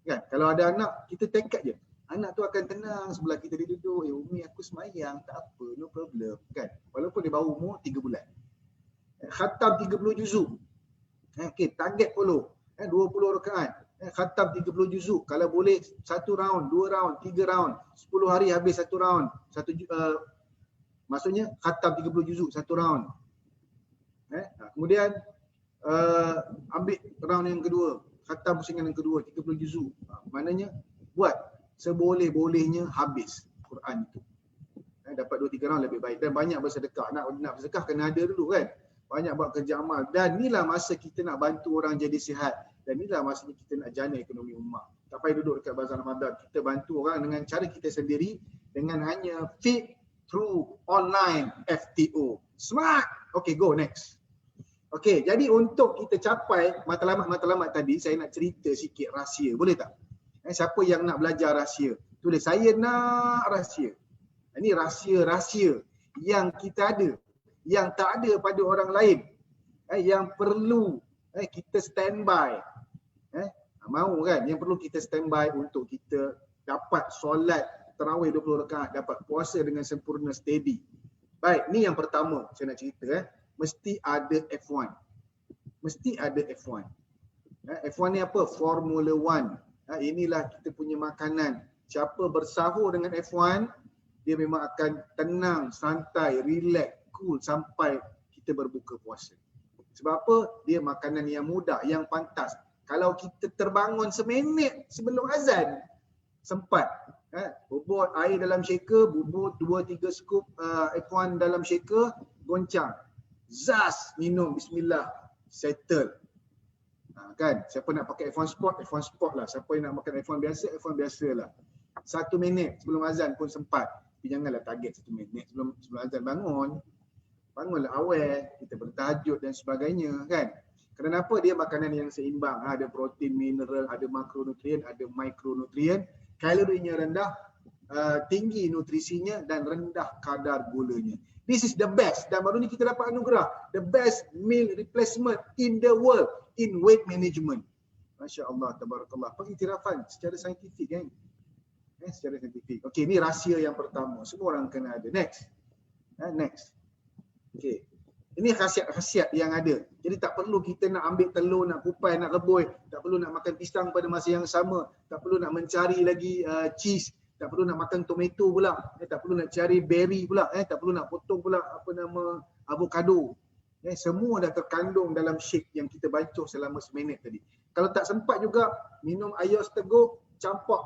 Kan? Kalau ada anak, kita tekad je. Anak tu akan tenang sebelah kita, dia duduk. Umi aku semayang. Tak apa. No problem. Kan? Walaupun dia baru umur 3 bulan. Khatam 30 juzuk. Okey, target follow. 20 rakaat. Khatam 30 juzuk. Kalau boleh 1 round, 2 round, 3 round. 10 hari habis 1 round. Maksudnya khatam 30 juzuk 1 round. Kemudian ambil round yang kedua. Khatam pusingan yang kedua 30 juzuk. Maknanya buat seboleh-bolehnya habis Quran itu. dapat 2-3 round lebih baik. Dan banyak bersedekah. Nak bersedekah kena ada dulu kan. Banyak buat kerja amal. Dan inilah masa kita nak bantu orang jadi sihat. Dan inilah masanya kita nak jana ekonomi ummah. Tak payah duduk dekat bazar Ramadan. Kita bantu orang dengan cara kita sendiri, dengan hanya feed through online FTO. Smart! Okay, go next. Okay, jadi untuk kita capai matlamat-matlamat tadi, saya nak cerita sikit rahsia. Boleh tak? Siapa yang nak belajar rahsia? Tulis, saya nak rahsia. Ini rahsia-rahsia yang kita ada, yang tak ada pada orang lain, yang perlu kita standby. Mahu kan? Yang perlu kita standby untuk kita dapat solat tarawih 20 rakaat, dapat puasa dengan sempurna, steady. Baik, ni yang pertama saya nak cerita. Mesti ada F1. Mesti ada F1. F1 ni apa? Formula 1. Inilah kita punya makanan. Siapa bersahur dengan F1, dia memang akan tenang, santai, relax, cool sampai kita berbuka puasa. Sebab apa? Dia makanan yang mudah, yang pantas. Kalau kita terbangun seminit sebelum azan, sempat bubur air dalam shaker, bubur 2-3 scoop F1 dalam shaker, goncang. Zas, minum, bismillah, settle. Kan? Siapa nak pakai F1 Sport, F1 Sport lah. Siapa yang nak makan F1 biasa, F1 biasa lah. 1 minit sebelum azan pun sempat. Tapi janganlah target 1 minit sebelum azan bangun. Bangunlah awal, kita bertahajud dan sebagainya kan. Kenapa? Dia makanan yang seimbang. Ada protein, mineral, ada makronutrien, ada mikronutrien. Kalorinya rendah, tinggi nutrisinya dan rendah kadar gulanya. This is the best. Dan baru ni kita dapat anugerah. The best meal replacement in the world in weight management. Masya Allah, tabarakallah. Pengiktirafan secara saintifik kan. Secara saintifik. Okey, ni rahsia yang pertama. Semua orang kena ada. Next. Next. Okey. Ini khasiat-khasiat yang ada. Jadi tak perlu kita nak ambil telur, nak kupai, nak rebus. Tak perlu nak makan pisang pada masa yang sama. Tak perlu nak mencari lagi cheese. Tak perlu nak makan tomato pula. Tak perlu nak cari berry pula. Tak perlu nak potong pula avocado. Semua dah terkandung dalam shake yang kita basuh selama seminit tadi. Kalau tak sempat juga, minum air seteguk, campak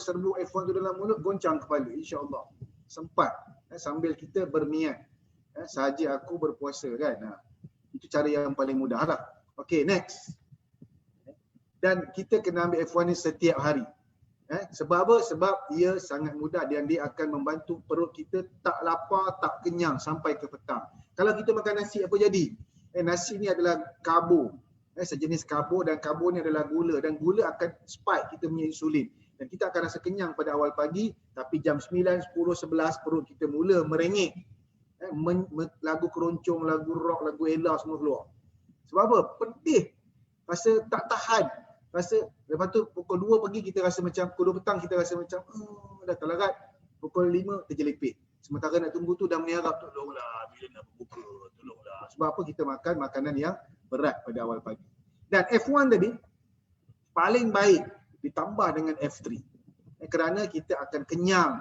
serbuk F1 tu dalam mulut, goncang kepala. InsyaAllah. Sempat. Sambil kita berniat. Sahaja aku berpuasa kan. Itu cara yang paling mudah lah. Okay, next. Dan kita kena ambil F1 ni setiap hari. Sebab apa? Sebab ia sangat mudah dan dia akan membantu perut kita tak lapar, tak kenyang sampai ke petang. Kalau kita makan nasi, apa jadi? Nasi ni adalah karbo. Sejenis karbo, dan karbo ni adalah gula. Dan gula akan spike kita punya insulin. Dan kita akan rasa kenyang pada awal pagi, tapi jam 9, 10, 11 perut kita mula merengek. Lagu keroncong, lagu rock, lagu Ella semua keluar. Sebab apa? Pedih. Rasa tak tahan. Rasa lepas tu pukul 2 pagi kita rasa macam, pukul 2 petang kita rasa macam dah terlarat. Pukul 5 terjelepit. Sementara nak tunggu tu dah meniarap, tolonglah bila nak berbuka, tolonglah. Sebab apa? Kita makan makanan yang berat pada awal pagi. Dan F1 tadi paling baik ditambah dengan F3. Kerana kita akan kenyang.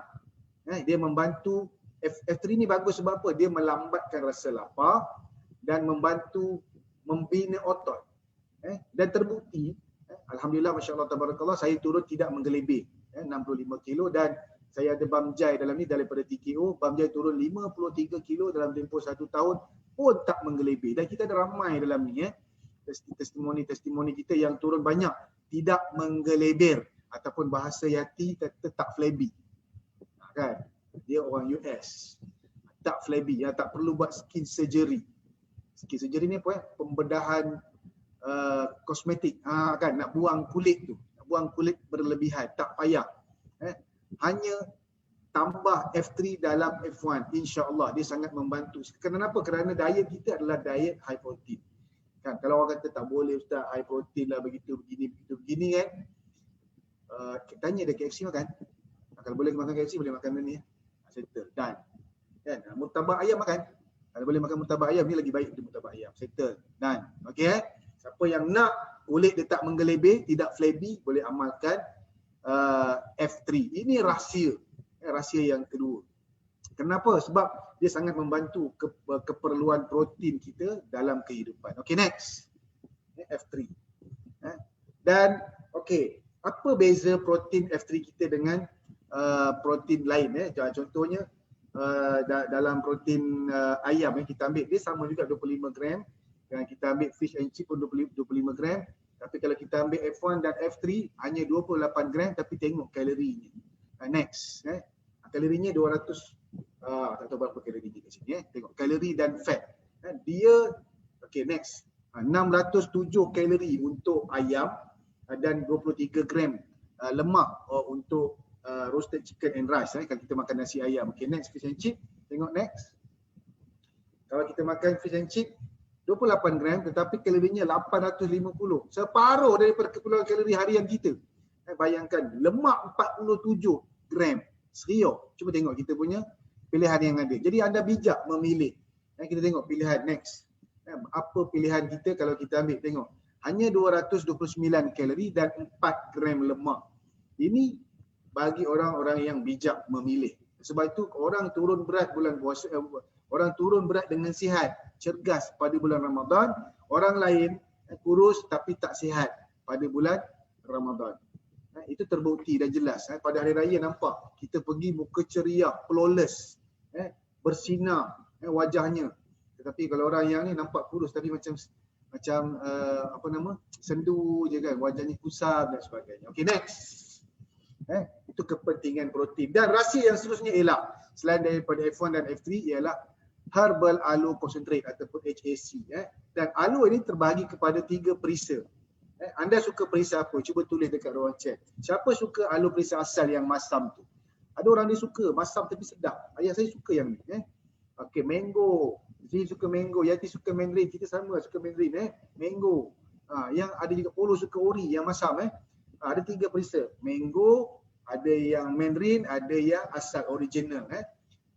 Dia membantu. F3 ni bagus sebab apa? Dia melambatkan rasa lapar dan membantu membina otot. Dan terbukti, alhamdulillah, masya-Allah tabarakallah, saya turun tidak menggelebih 65 kilo dan saya ada Bamjai dalam ni daripada TKO. Bamjai turun 53 kilo dalam tempoh 1 tahun pun tak menggelebih. Dan kita ada ramai dalam ni testimoni kita yang turun banyak tidak menggelebir ataupun bahasa Yati kata tak flabby. Kan? Dia orang US. Tak flabby, tak perlu buat skin surgery. Skin surgery ni apa pembedahan kosmetik. Kan nak buang kulit tu. Nak buang kulit berlebihan, tak payah. Hanya tambah F3 dalam F1, insya-Allah dia sangat membantu. Kenapa? Kerana diet kita adalah diet high protein. Kan kalau orang kata tak boleh ustaz, high protein lah begitu begini kan. Tanya dia KFC makan. Kalau boleh makan KFC boleh makan ni. Settle. Dan kan murtabak ayam makan. Kalau boleh makan murtabak ayam ni lagi baik daripada murtabak ayam. Settle. Dan okey siapa yang nak kulit dia tak menggelebih, tidak flabby, boleh amalkan F3. Ini rahsia yang kedua. Kenapa? Sebab dia sangat membantu keperluan protein kita dalam kehidupan. Okey, next. F3. Dan okey, apa beza protein F3 kita dengan protein lain? Contohnya dalam protein ayam yang kita ambil, dia sama juga 25 gram. Dan kita ambil fish and chip pun 25 gram. Tapi kalau kita ambil F1 dan F3 hanya 28 gram, tapi tengok kalorinya. Next, kalorinya 200, tak tahu berapa kalori dia kat sini. Tengok kalori dan fat. Dia, okay next, 607 kalori untuk ayam dan 23 gram lemak untuk roasted chicken and rice. Kalau kita makan nasi ayam. Okay, next fish and chip. Tengok next. Kalau kita makan fish and chip 28 gram tetapi kalorinya 850. Separuh daripada keperluan kalori harian kita. Bayangkan lemak 47 gram. Serius. Cuba tengok kita punya pilihan yang ada. Jadi anda bijak memilih. Kita tengok pilihan next. Apa pilihan kita kalau kita ambil, tengok. Hanya 229 kalori dan 4 gram lemak. Ini bagi orang-orang yang bijak memilih. Sebab itu orang turun berat bulan puasa, orang turun berat dengan sihat, cergas pada bulan Ramadan, orang lain kurus tapi tak sihat pada bulan Ramadan. Itu terbukti dan jelas. Pada hari raya nampak kita pergi muka ceria, flawless, bersinar wajahnya. Tetapi kalau orang yang ni nampak kurus tapi macam sendu je kan, wajahnya kusam dan sebagainya. Okay, next. Itu kepentingan protein. Dan rahsia yang seterusnya ialah selain daripada F1 dan F3 ialah herbal aloe concentrate ataupun HAC. Dan aloe ini terbahagi kepada 3 perisa. Anda suka perisa apa? Cuba tulis dekat ruang chat. Siapa suka aloe perisa asal yang masam tu? Ada orang dia suka masam tapi sedap. Ayah saya suka yang ni. Okay, mango. Zee suka mango, Yati suka mandarin, kita sama suka mandarin. Mango. Yang ada juga Polo suka ori yang masam. Ada 3 perisa. Mango, ada yang mandarin, ada yang asal original.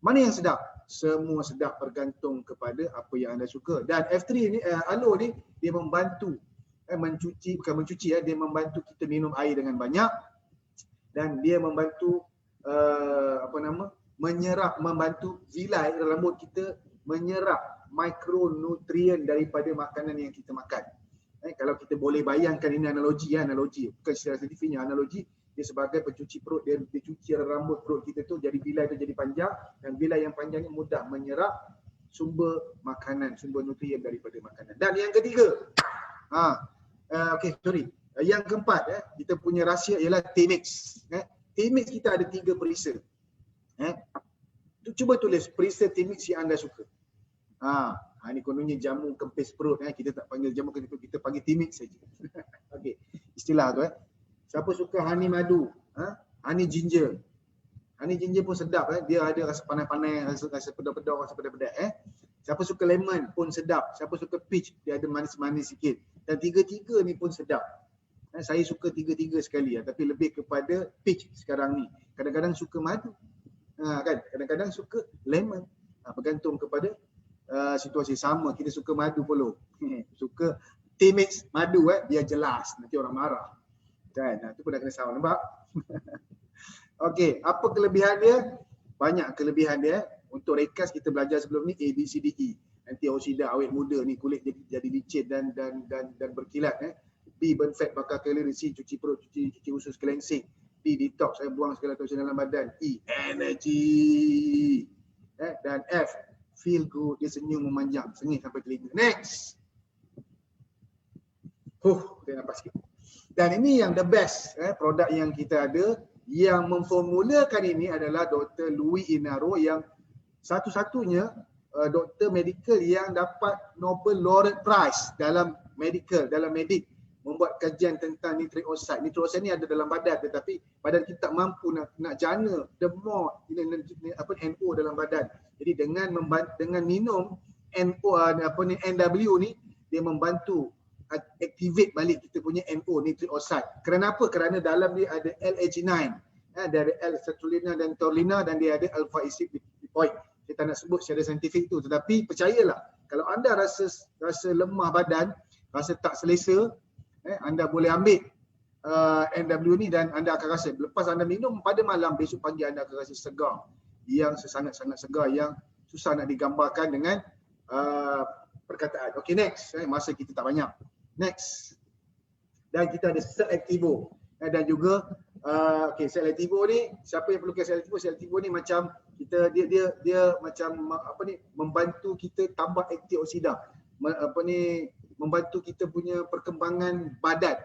Mana yang sedap? Semua sedap bergantung kepada apa yang anda suka. Dan F3 ni, aloe ni dia membantu dia membantu kita minum air dengan banyak dan dia membantu membantu vilai rambut kita menyerap mikronutrien daripada makanan yang kita makan. Kalau kita boleh bayangkan ini analogi, bukan secara saintifiknya, analogi dia sebagai pencuci perut, dia cuci rambut perut kita tu, jadi vilai tu jadi panjang dan vilai yang panjang ni mudah menyerap sumber makanan, sumber nutrien daripada makanan. Dan yang ketiga, yang keempat, kita punya rahsia ialah T-mix. T-mix kita ada 3 perisa. Cuba tulis perisa T-mix yang anda suka. Ini kononnya jamu kempis perut. Kita tak panggil jamu kempis perut, kita panggil T-mix saja. Okey, istilah tu. Siapa suka honey madu, honey ginger. Honey ginger pun sedap. Dia ada rasa panas-panas, rasa pedas-pedas, rasa pedas-pedas. Siapa suka lemon pun sedap. Siapa suka peach, dia ada manis-manis sikit. Dan 3-3 ni pun sedap. Saya suka 3-3 sekali, tapi lebih kepada peach sekarang ni. Kadang-kadang suka madu, kan? Kadang-kadang suka lemon. Bergantung kepada situasi. Sama, kita suka madu pula. Suka T-mix madu, biar jelas. Nanti orang marah. Kan? Itu pun dah kena salah, nampak? Okey, apa kelebihan dia? Banyak kelebihan dia. Untuk rekas kita belajar sebelum ni A, B, C, D, E. Antioksida, awet muda ni, kulit jadi licin dan berkilat. B, burn fat, bakar kalori. C, cuci perut, cuci usus, cleansing. D, detox, buang segala toksин dalam badan. E, energy. Dan F, feel good, dia senyum memanjang, sengih sampai telinga. Next. Dia nampak sikit. Dan ini yang the best, produk yang kita ada. Yang memformulakan ini adalah Dr. Louis Inaro, yang satu-satunya doktor medical yang dapat Nobel Laureate Prize dalam medical, dalam medik, membuat kajian tentang nitric oxide. Nitric oxide ni ada dalam badan, tetapi badan kita tak mampu nak jana the more NO dalam badan. Jadi dengan minum NW ni, dia membantu activate balik kita punya NO, nitric oxide. Kenapa? Kerana dalam dia ada LH9, dari L-citrulline dan taurine, dan dia ada alpha acid lipoid. Saya tak nak sebut secara saintifik tu, tetapi percayalah, kalau anda rasa lemah badan, rasa tak selesa, anda boleh ambil NW ni dan anda akan rasa, lepas anda minum pada malam, besok pagi anda akan rasa segar, yang sangat-sangat segar, yang susah nak digambarkan dengan perkataan. Okay, next. Masa kita tak banyak. Next. Dan kita ada Cell Activo. Dan juga Okey, sel aktivo ni, siapa yang perlukan sel aktivo? Sel aktivo ni macam kita dia macam apa ni, membantu kita tambah antioksidan. Membantu kita punya perkembangan badan,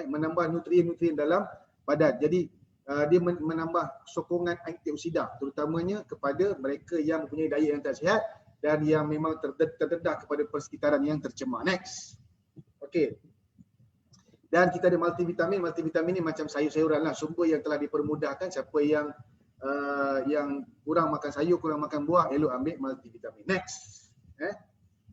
menambah nutrien-nutrien dalam badan. Jadi dia menambah sokongan antioksidan, terutamanya kepada mereka yang mempunyai diet yang tak sihat dan yang memang terdedah kepada persekitaran yang tercemar. Next. Okey. Dan kita ada multivitamin. Multivitamin ni macam sayur-sayuran lah, sumber yang telah dipermudahkan. Siapa yang kurang makan sayur, kurang makan buah, elok ambil multivitamin. Next.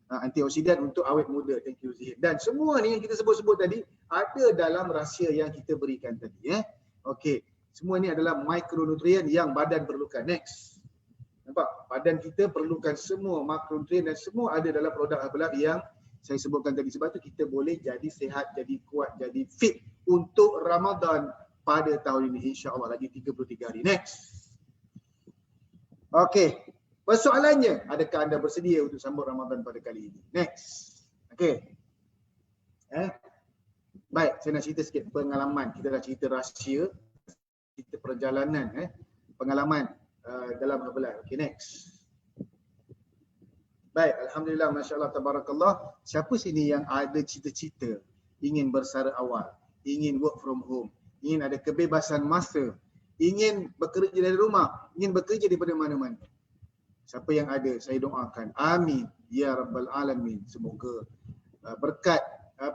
Antioksidan untuk awet muda. Thank you Zihid. Dan semua ni yang kita sebut-sebut tadi ada dalam rahsia yang kita berikan tadi. Okey. Semua ni adalah mikronutrien yang badan perlukan. Next. Nampak? Badan kita perlukan semua makronutrien dan semua ada dalam produk Herbalife yang saya sebutkan tadi. Sebab tu kita boleh jadi sihat, jadi kuat, jadi fit untuk Ramadan pada tahun ini. InsyaAllah lagi 33 hari. Next. Okey. Persoalannya, adakah anda bersedia untuk sambut Ramadan pada kali ini? Next. Okey. Baik, saya nak cerita sikit pengalaman. Kita dah cerita rahsia, cerita perjalanan, pengalaman dalam Herbalife. Okey, next. Baik, Alhamdulillah, Masya Allah, Tabarakallah. Siapa sini yang ada cita-cita ingin bersara awal, ingin work from home, ingin ada kebebasan masa, ingin bekerja dari rumah, ingin bekerja daripada mana-mana? Siapa yang ada, saya doakan. Amin. Ya Rabbal Alamin. Semoga berkat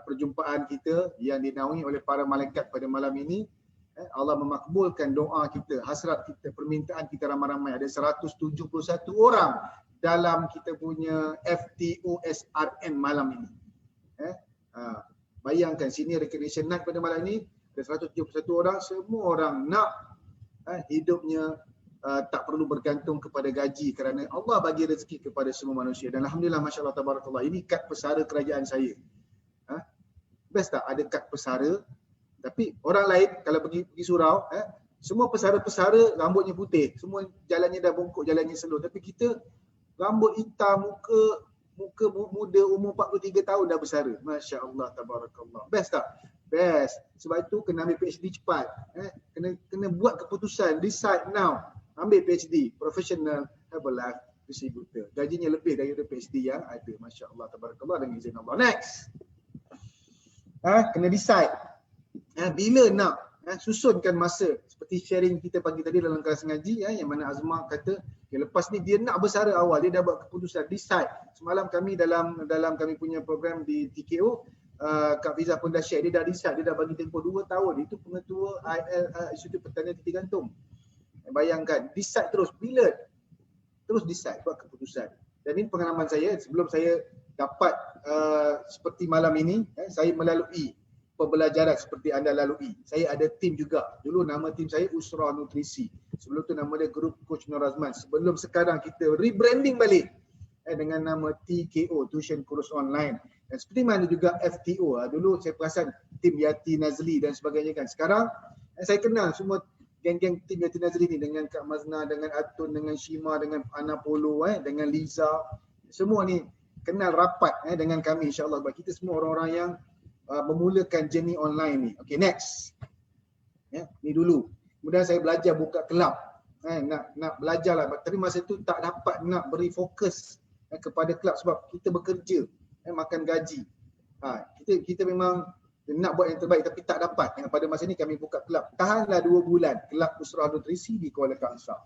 perjumpaan kita yang dinaungi oleh para malaikat pada malam ini, Allah memakbulkan doa kita, hasrat kita, permintaan kita ramai-ramai. Ada 171 orang dalam kita punya FTOSRN malam ini. Bayangkan sini recognition night pada malam ini, ada 171 orang, semua orang nak hidupnya tak perlu bergantung kepada gaji kerana Allah bagi rezeki kepada semua manusia. Dan Alhamdulillah, Masya Allah, Tabarakallah, ini kad pesara kerajaan saya. Best tak ada kad pesara? Tapi orang lain kalau pergi surau, semua pesara-pesara rambutnya putih, semua jalannya dah bongkok, jalannya slow. Tapi kita rambut hitam, muka muda, umur 43 tahun dah bersara. Masya Allah, Tabarakallah. Best tak? Best. Sebab itu kena ambil PhD cepat. Kena buat keputusan, decide now. Ambil PhD, Professional Herbalife Distributor. Gajinya lebih daripada PhD yang ada. Masya Allah, Tabarakallah, dengan izin Allah. Next. Kena decide. Bila nak susunkan masa. Seperti sharing kita pagi tadi dalam kelas ngaji, yang mana Azmah kata, lepas ni dia nak bersara awal, dia dah buat keputusan, decide. Semalam kami dalam kami punya program di TKO, Kak Fiza pun dah share, dia dah decide, dia dah bagi tempoh 2 tahun. Itu pengetua Institut Pertanian Titik Gantung. Bayangkan, decide terus. Bila? Terus decide, buat keputusan. Dan ini pengalaman saya, sebelum saya dapat seperti malam ini, saya melalui pembelajaran seperti anda lalui. Saya ada tim juga. Dulu nama tim saya Usra Nutrisi. Sebelum tu nama dia Grup Coach Nur Azman. Sebelum sekarang kita rebranding balik dengan nama TKO, Tuition Kursus Online. Dan seperti mana juga FTO. Dulu saya perasan tim Yati Nazli dan sebagainya kan. Sekarang saya kenal semua geng-geng tim Yati Nazli ni dengan Kak Mazna, dengan Atun, dengan Shima, dengan Ana Polo, dengan Liza. Semua ni kenal rapat dengan kami, insya-Allah. Sebab kita semua orang-orang yang memulakan journey online ni. Okay, next. Ni dulu. Kemudian saya belajar buka kelab. Nak belajar lah. Tapi masa tu tak dapat nak beri fokus kepada kelab sebab kita bekerja, makan gaji. Kita memang nak buat yang terbaik tapi tak dapat. Pada masa ni kami buka kelab. Tahanlah 2 bulan. Kelab Usra Nutrisi di Kuala Kangsar.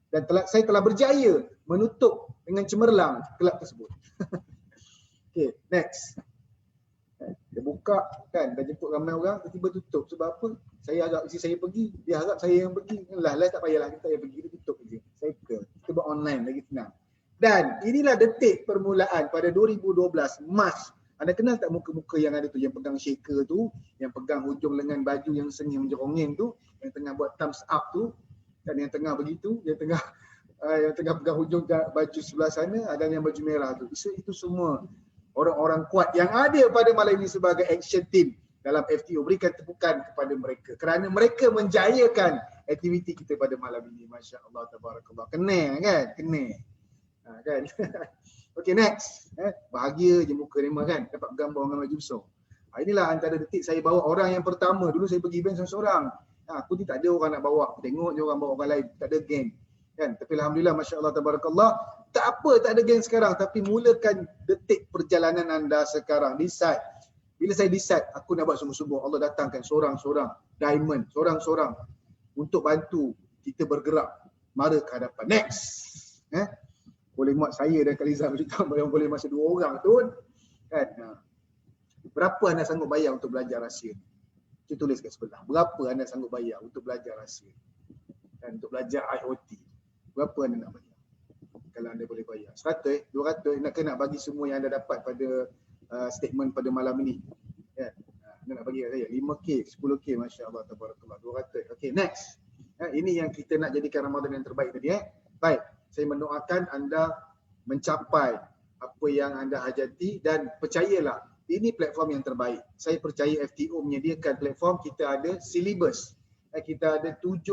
Dan saya telah berjaya menutup dengan cemerlang kelab tersebut. Okay, next. Dia buka kan, dah jemput ramai orang, tiba-tiba tutup. Sebab apa? Saya agak isi saya pergi, dia harap saya yang pergi. Lah tak payahlah, kita yang pergi, dia tutup je. Saya kita buat online lagi senang. Dan inilah detik permulaan pada 2012 Mac. Anda kenal tak muka-muka yang ada tu, yang pegang shaker tu, yang pegang hujung lengan baju yang seni menjerongeng tu, yang tengah buat thumbs up tu, dan yang tengah begitu, yang tengah pegang hujung baju sebelah sana, ada yang baju merah tu. Itu semua orang-orang kuat yang ada pada malam ini sebagai action team dalam FTO. Berikan tepukan kepada mereka kerana mereka menjayakan aktiviti kita pada malam ini. Masya Allah, Tabarakallah. Kena kan? Kena. Kan? Okay, next. Bahagia je muka Rema kan? Dapat gambar dengan baju besar. Inilah antara detik saya bawa orang yang pertama. Dulu saya pergi event seorang-seorang. Aku ni tak ada orang nak bawa, aku tengok je orang bawa orang lain, tak ada geng. Kan? Tapi alhamdulillah, masya-Allah tabarakallah, tak apa tak ada geng sekarang, tapi mulakan detik perjalanan anda sekarang. Decide. Bila saya decide aku nak buat sungguh-sungguh, Allah datangkan seorang-seorang diamond, seorang-seorang untuk bantu kita bergerak mara ke hadapan. Next. Boleh muat saya dan Kaliza beritahu yang boleh masa 2 orang tu kan. Berapa anda sanggup bayar untuk belajar rahsia? Kita tulis kat sebelah. Berapa anda sanggup bayar untuk belajar rahsia? Dan untuk belajar IoT. Berapa anda nak bayar? Kalau anda boleh bayar. 100, 200, nak kena bagi semua yang anda dapat pada statement pada malam ini. Ya. Anda nak bagi saya 5K, 10K, masya-Allah tabarakallah, 200. Okey, next. Ini yang kita nak jadikan Ramadan yang terbaik tadi. Baik, saya mendoakan anda mencapai apa yang anda hajati dan percayalah ini platform yang terbaik. Saya percaya FTO menyediakan platform, kita ada syllabus. Kita ada 7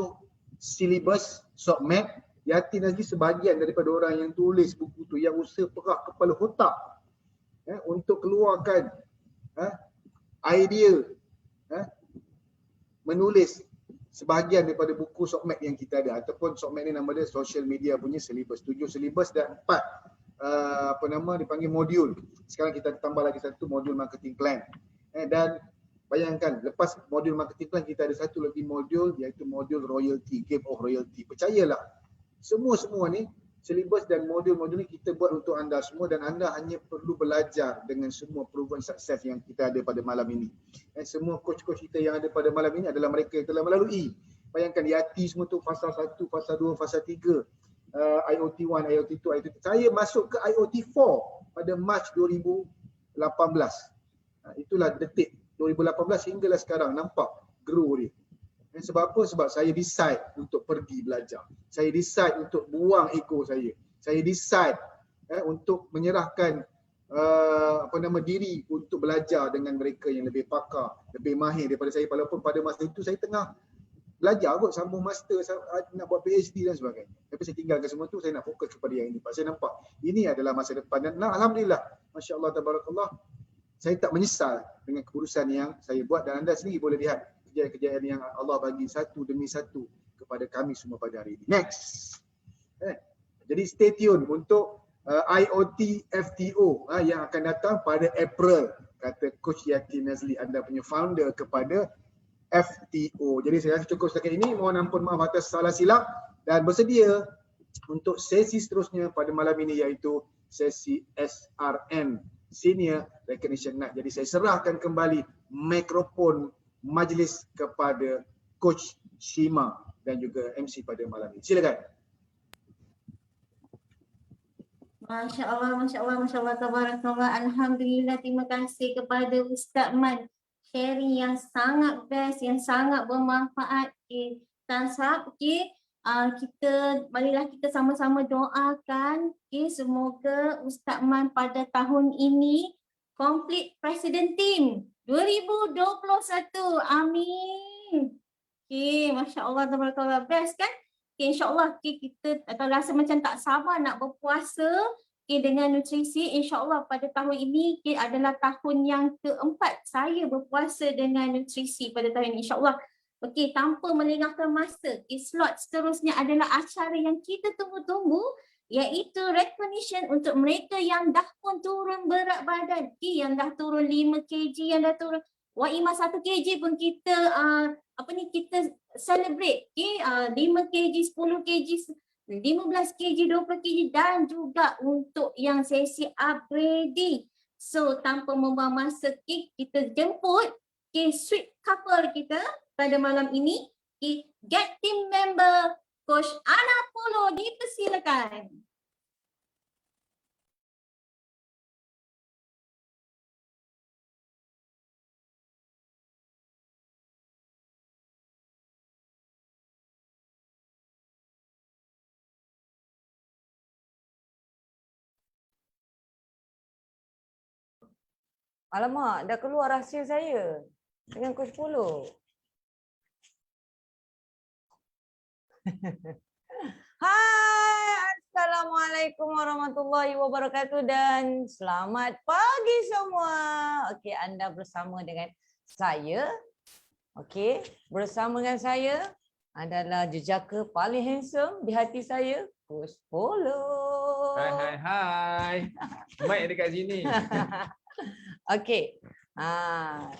syllabus SOCMAC. Yakin lagi sebahagian daripada orang yang tulis buku tu yang usaha perak kepala otak untuk keluarkan idea menulis sebahagian daripada buku SOCMAC yang kita ada, ataupun SOCMAC ni nama dia social media punya syllabus. 7 syllabus dan 4 dipanggil modul. Sekarang kita tambah lagi 1 modul marketing plan. Dan bayangkan lepas modul marketing plan kita ada 1 lagi modul, iaitu modul royalty, game of royalty. Percayalah, semua ni syllabus dan modul-modul ni kita buat untuk anda semua dan anda hanya perlu belajar dengan semua proven sukses yang kita ada pada malam ini. Semua coach-coach kita yang ada pada malam ini adalah mereka yang telah melalui. Bayangkan Yati semua tu fasa 1, fasa 2, fasa 3. IoT 1, IoT 2, IoT 3. Saya masuk ke IoT 4 pada Mac 2018. Itulah detik 2018 hinggalah sekarang, nampak grow dia. Sebab apa? Sebab saya decide untuk pergi belajar. Saya decide untuk buang ego saya. Saya decide untuk menyerahkan diri untuk belajar dengan mereka yang lebih pakar, lebih mahir daripada saya. Walaupun pada masa itu saya tengah belajar kot, sambung master, nak buat PhD dan sebagainya. Tapi saya tinggalkan semua tu, saya nak fokus kepada yang ini. Saya nampak ini adalah masa depan dan alhamdulillah, masya-Allah tabarakallah, saya tak menyesal dengan keputusan yang saya buat dan anda sendiri boleh lihat kejayaan-kejayaan yang Allah bagi satu demi satu kepada kami semua pada hari ini. Next. Jadi stay tune untuk IoT FTO yang akan datang pada April, kata Coach Yati Nazli, anda punya founder kepada FTO. Jadi saya rasa cukup setakat ini. Mohon ampun maaf atas salah silap dan bersedia untuk sesi seterusnya pada malam ini, iaitu sesi SRN, Senior Recognition Night. Jadi saya serahkan kembali mikrofon majlis kepada Coach Shima dan juga MC pada malam ini. Silakan. Masya-Allah, masya-Allah, masya-Allah, tabarakallah. Alhamdulillah, terima kasih kepada Ustaz Man. Sharing yang sangat best, yang sangat bermanfaat. Marilah kita sama-sama doakan. Semoga Ustaz Man pada tahun ini complete President Team 2021. Amin. Masya-Allah, tabarakallah, best kan? InsyaAllah kita akan rasa macam tak sabar nak berpuasa dengan nutrisi. InsyaAllah pada tahun ini adalah tahun yang keempat saya berpuasa dengan nutrisi pada tahun ini, insyaAllah. Okey, tanpa melengahkan masa, slot seterusnya adalah acara yang kita tunggu-tunggu, iaitu recognition untuk mereka yang dah pun turun berat badan. Yang dah turun 5 kg, yang dah turun Waimah 1 kg pun kita kita celebrate. 5 kg, 10 kg, 15 kg, 20 kg dan juga untuk yang sesi upgrading. So tanpa membuang masa, kita jemput sweet couple kita pada malam ini. Get team member Coach Ana Polo, dipersilakan. Alamak, dah keluar rahsia saya dengan Coach Polo. Hai, Assalamualaikum warahmatullahi wabarakatuh dan selamat pagi semua. Okey, anda bersama dengan saya, Okey, bersama dengan saya adalah jejaka paling handsome di hati saya, Coach Polo. Hai. Mic dekat sini. Okey.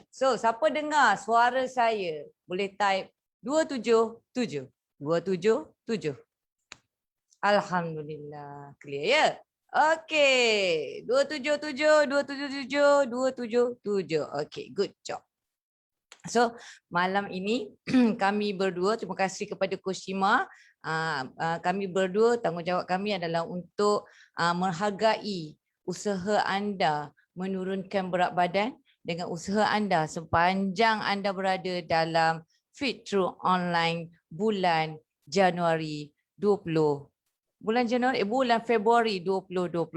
So siapa dengar suara saya boleh type 277. 277. Alhamdulillah. Clear ya? Okey. 277, 277, 277. Okey, good job. So malam ini kami berdua, terima kasih kepada Coach Shima. Kami berdua, tanggungjawab kami adalah untuk menghargai usaha anda menurunkan berat badan dengan usaha anda sepanjang anda berada dalam Fit Through Online bulan Januari 20. Bulan Februari 2021.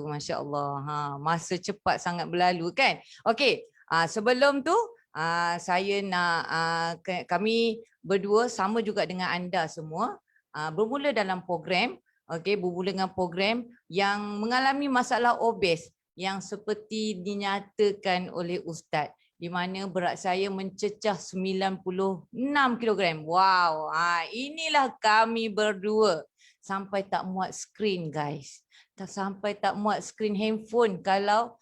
Masya Allah. Masa cepat sangat berlalu kan? Okey. Sebelum tu saya nak kami berdua sama juga dengan anda semua bermula dalam program, bermula dengan program yang mengalami masalah obes yang seperti dinyatakan oleh Ustaz, di mana berat saya mencecah 96 kilogram. Wow, inilah kami berdua. Sampai tak muat skrin guys. Sampai tak muat skrin handphone kalau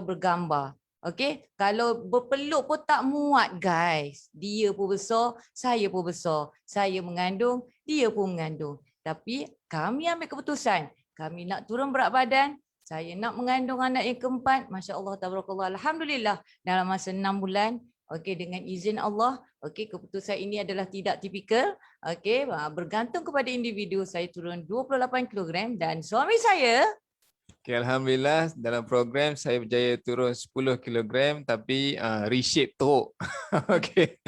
bergambar. Okey, kalau berpeluk pun tak muat guys. Dia pun besar, saya pun besar. Saya mengandung, dia pun mengandung. Tapi kami ambil keputusan. Kami nak turun berat badan. Saya nak mengandung anak yang keempat. Masya Allah, tabarakallah. Alhamdulillah dalam masa 6 bulan. Okey, dengan izin Allah. Okey, keputusan ini adalah tidak tipikal. Okey, bergantung kepada individu. Saya turun 28 kg dan suami saya. Okay, Alhamdulillah dalam program saya berjaya turun 10 kg tapi reshape teruk. Okay.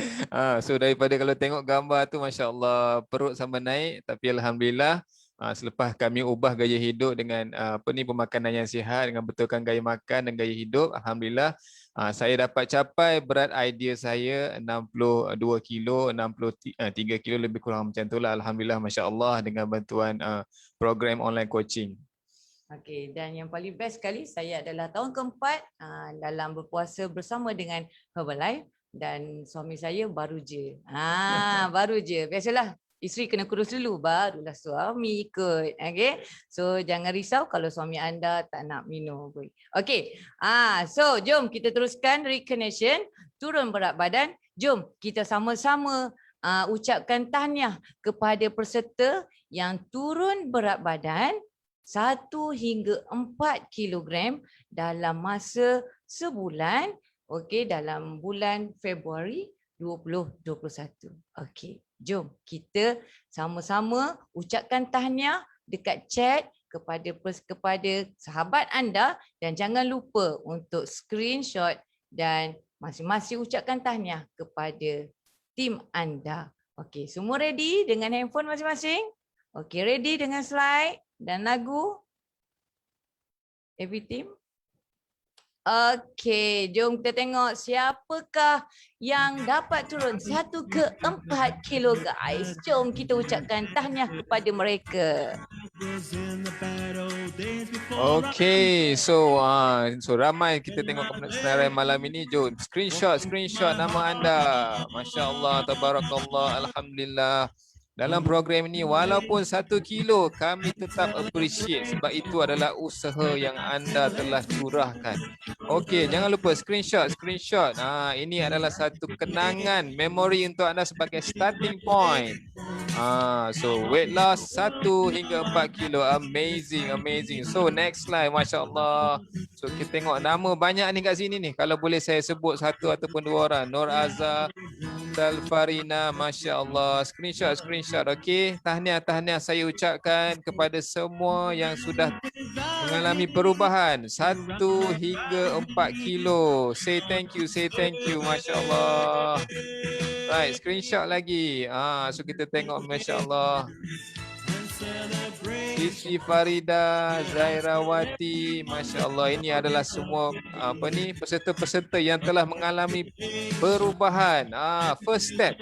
So daripada kalau tengok gambar tu Masya Allah perut sama naik, tapi Alhamdulillah selepas kami ubah gaya hidup dengan pemakanan yang sihat, dengan betulkan gaya makan dan gaya hidup, Alhamdulillah saya dapat capai berat ideal saya 62 kilo, 63 kilo lebih kurang macam itulah. Alhamdulillah Masya Allah dengan bantuan program online coaching. Okey, dan yang paling best sekali saya adalah tahun keempat dalam berpuasa bersama dengan Herbalife dan suami saya baru je. Baru je. Biasalah isteri kena kurus dulu barulah suami ikut. Okey. So jangan risau kalau suami anda tak nak minum. Okey. So jom kita teruskan reconnection, turun berat badan. Jom kita sama-sama ucapkan tahniah kepada peserta yang turun berat badan 1 hingga 4 kilogram dalam masa sebulan, dalam bulan Februari 2021. Okey, jom kita sama-sama ucapkan tahniah dekat chat kepada sahabat anda dan jangan lupa untuk screenshot dan masing-masing ucapkan tahniah kepada tim anda. Okey, semua ready dengan handphone masing-masing? Okey, ready dengan slide dan lagu? Every team? Okey, jom kita tengok siapakah yang dapat turun 1 ke 4 kilo guys. Jom kita ucapkan tahniah kepada mereka. Okey, so ramai kita tengok senarai malam ini. Jom screenshot nama anda. Masya Allah, tabarakallah, alhamdulillah. Dalam program ini walaupun 1 kilo kami tetap appreciate sebab itu adalah usaha yang anda telah curahkan. Okey, jangan lupa screenshot. Ini adalah satu kenangan, memori untuk anda sebagai starting point. So weight loss 1 hingga 4 kilo, amazing. So next slide, Masya Allah. So kita tengok nama banyak ni kat sini ni. Kalau boleh saya sebut 1 ataupun 2 orang. Nur Azhar, Talfarina, Masya Allah. Screenshot. Okey, tahniah saya ucapkan kepada semua yang sudah mengalami perubahan 1 hingga 4 kilo. Say thank you. Masya Allah. Right, screenshot lagi. So kita tengok, Masya Allah. Siti Farida, Zairawati, Masya Allah, ini adalah semua peserta-peserta yang telah mengalami perubahan. First step.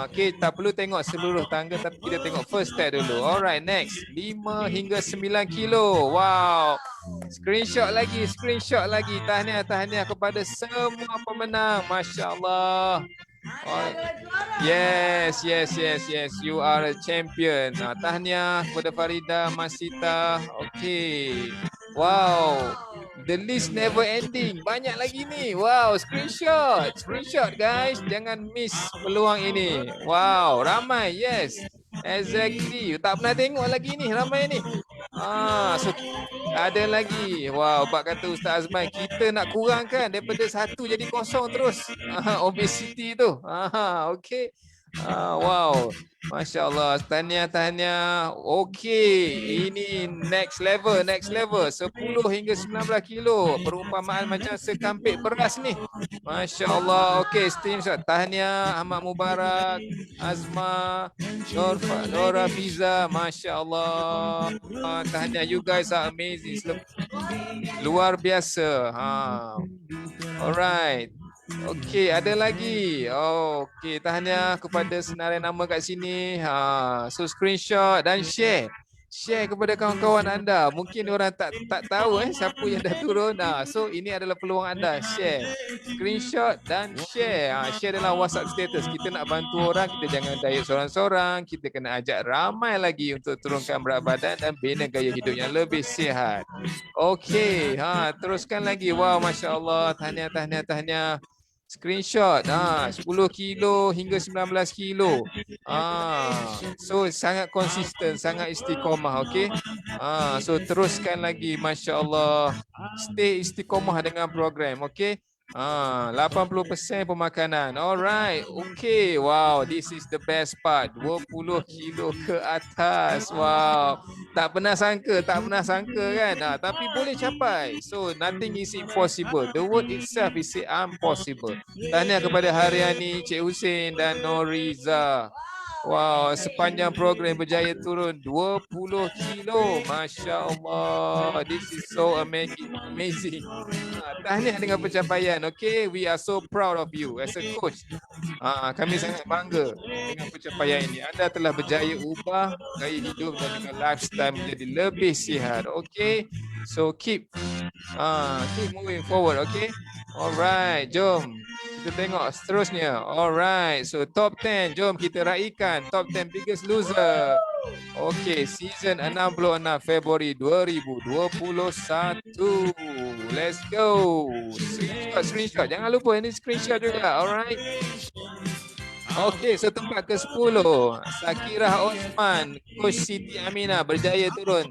Okay, tak perlu tengok seluruh tangga tapi kita tengok first step dulu. Alright, next. 5 hingga 9 kilo. Wow. Screenshot lagi. Tahniah kepada semua pemenang. Masya Allah. Oh, yes. You are a champion. Tahniah kepada Farida, Masita. Okay. Wow. The list never ending. Banyak lagi ni. Wow, screenshot guys. Jangan miss peluang ini. Wow, ramai. Yes. Exactly. Tak pernah tengok lagi ni. Ramai ni. So ada lagi. Wow, Pak kata Ustaz Azman, kita nak kurangkan daripada 1 jadi 0 terus. Obesity tu. Okay. Wow. Masya Allah. Tahniah. Okay. Ini next level. 10 hingga 19 kilo. Perumpamaan macam sekampit beras ni. Masya Allah. Okay. Screenshot. Tahniah Ahmad Mubarak, Azma, Nora Fiza. Masya Allah. Tahniah. You guys are amazing. Luar biasa. Alright. Okey, ada lagi. Okey, tahniah kepada senarai nama kat sini. So screenshot dan share. Share kepada kawan-kawan anda. Mungkin orang tak tahu siapa yang dah turun. So ini adalah peluang anda. Share. Screenshot dan share. Share dalam WhatsApp status. Kita nak bantu orang, kita jangan diet seorang-seorang. Kita kena ajak ramai lagi untuk turunkan berat badan dan bina gaya hidup yang lebih sihat. Okey, teruskan lagi. Wow, Masya Allah. Tahniah. Screenshot 10 kilo hingga 19 kilo. So sangat konsisten, sangat istiqomah. Okey. So teruskan lagi, Masya Allah. Stay istiqomah dengan program. Okey. 80% pemakanan. Alright. Okay. Wow. This is the best part. 20 kilo ke atas. Wow. Tak pernah sangka kan. Tapi boleh capai. So nothing is impossible. The word itself is impossible. Tahniah kepada Haryani, Cik Hussein dan Noriza. Wow, sepanjang program berjaya turun 20 kilo. Masya Allah. This is so amazing. Tahniah dengan pencapaian. Okay, we are so proud of you as a coach. Kami sangat bangga dengan pencapaian ini. Anda telah berjaya ubah gaya hidup dan juga lifestyle menjadi lebih sihat. Okay, so keep moving forward. Okay, alright, jom kita tengok seterusnya. Alright, so top 10. Jom kita raikan top 10 biggest loser. Okay, season 66 Februari 2021. Let's go. Screenshot. Jangan lupa ini screenshot juga. Alright. Okay, so tempat ke-10. Sakirah Osman, Coach Siti Aminah berjaya turun.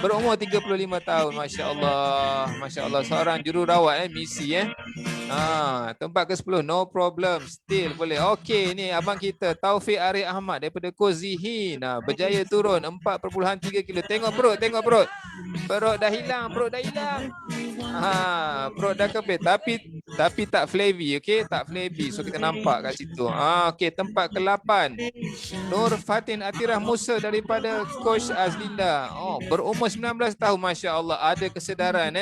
Berumur 35 tahun. Masya Allah. Seorang jururawat misi tempat ke-10. No problem. Still boleh. Okey, ni abang kita Taufik Arif Ahmad daripada Kozihin. Berjaya turun 4.3 kilo. Tengok perut. Perut dah hilang. Perut dah kebet. Tapi tak flavy. Okey, tak flavy. So kita nampak kat situ. Okey, tempat ke-8. Nur Fatin Atirah Musa daripada Coach Azlinda. Berumur 19 tahun. Masya Allah. Ada kesedaran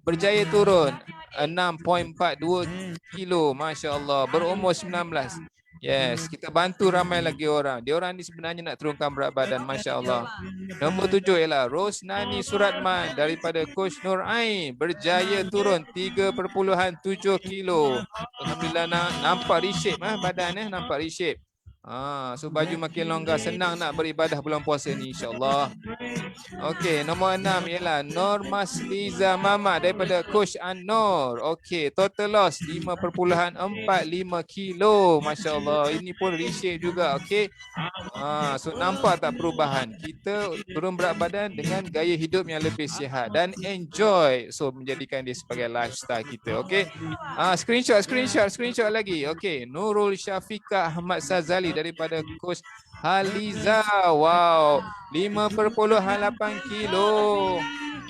berjaya turun 6.42 kilo. Masya Allah. Berumur 19. Yes, kita bantu ramai lagi orang. Diorang ni sebenarnya nak turunkan berat badan. Masya Allah. Nombor 7 ialah Rosnani Suratman daripada Coach Nur Ain. Berjaya turun 3.7 kilo. Alhamdulillah, nampak reshape badan nampak reshape. So baju makin longgar, senang nak beribadah bulan puasa ni, insya-Allah. Okey, nombor 6 ialah Nur Masliza Mama daripada Coach An-Nur. Okey, total loss 5.45 kilo. Masya-Allah, ini pun reshape juga. Okey. So nampak tak perubahan? Kita turun berat badan dengan gaya hidup yang lebih sihat dan enjoy. So menjadikan dia sebagai lifestyle kita. Okey. Screenshot lagi. Okey, Nurul Syafiqah Ahmad Sazali daripada Coach Haliza. Wow, 5.8 kilo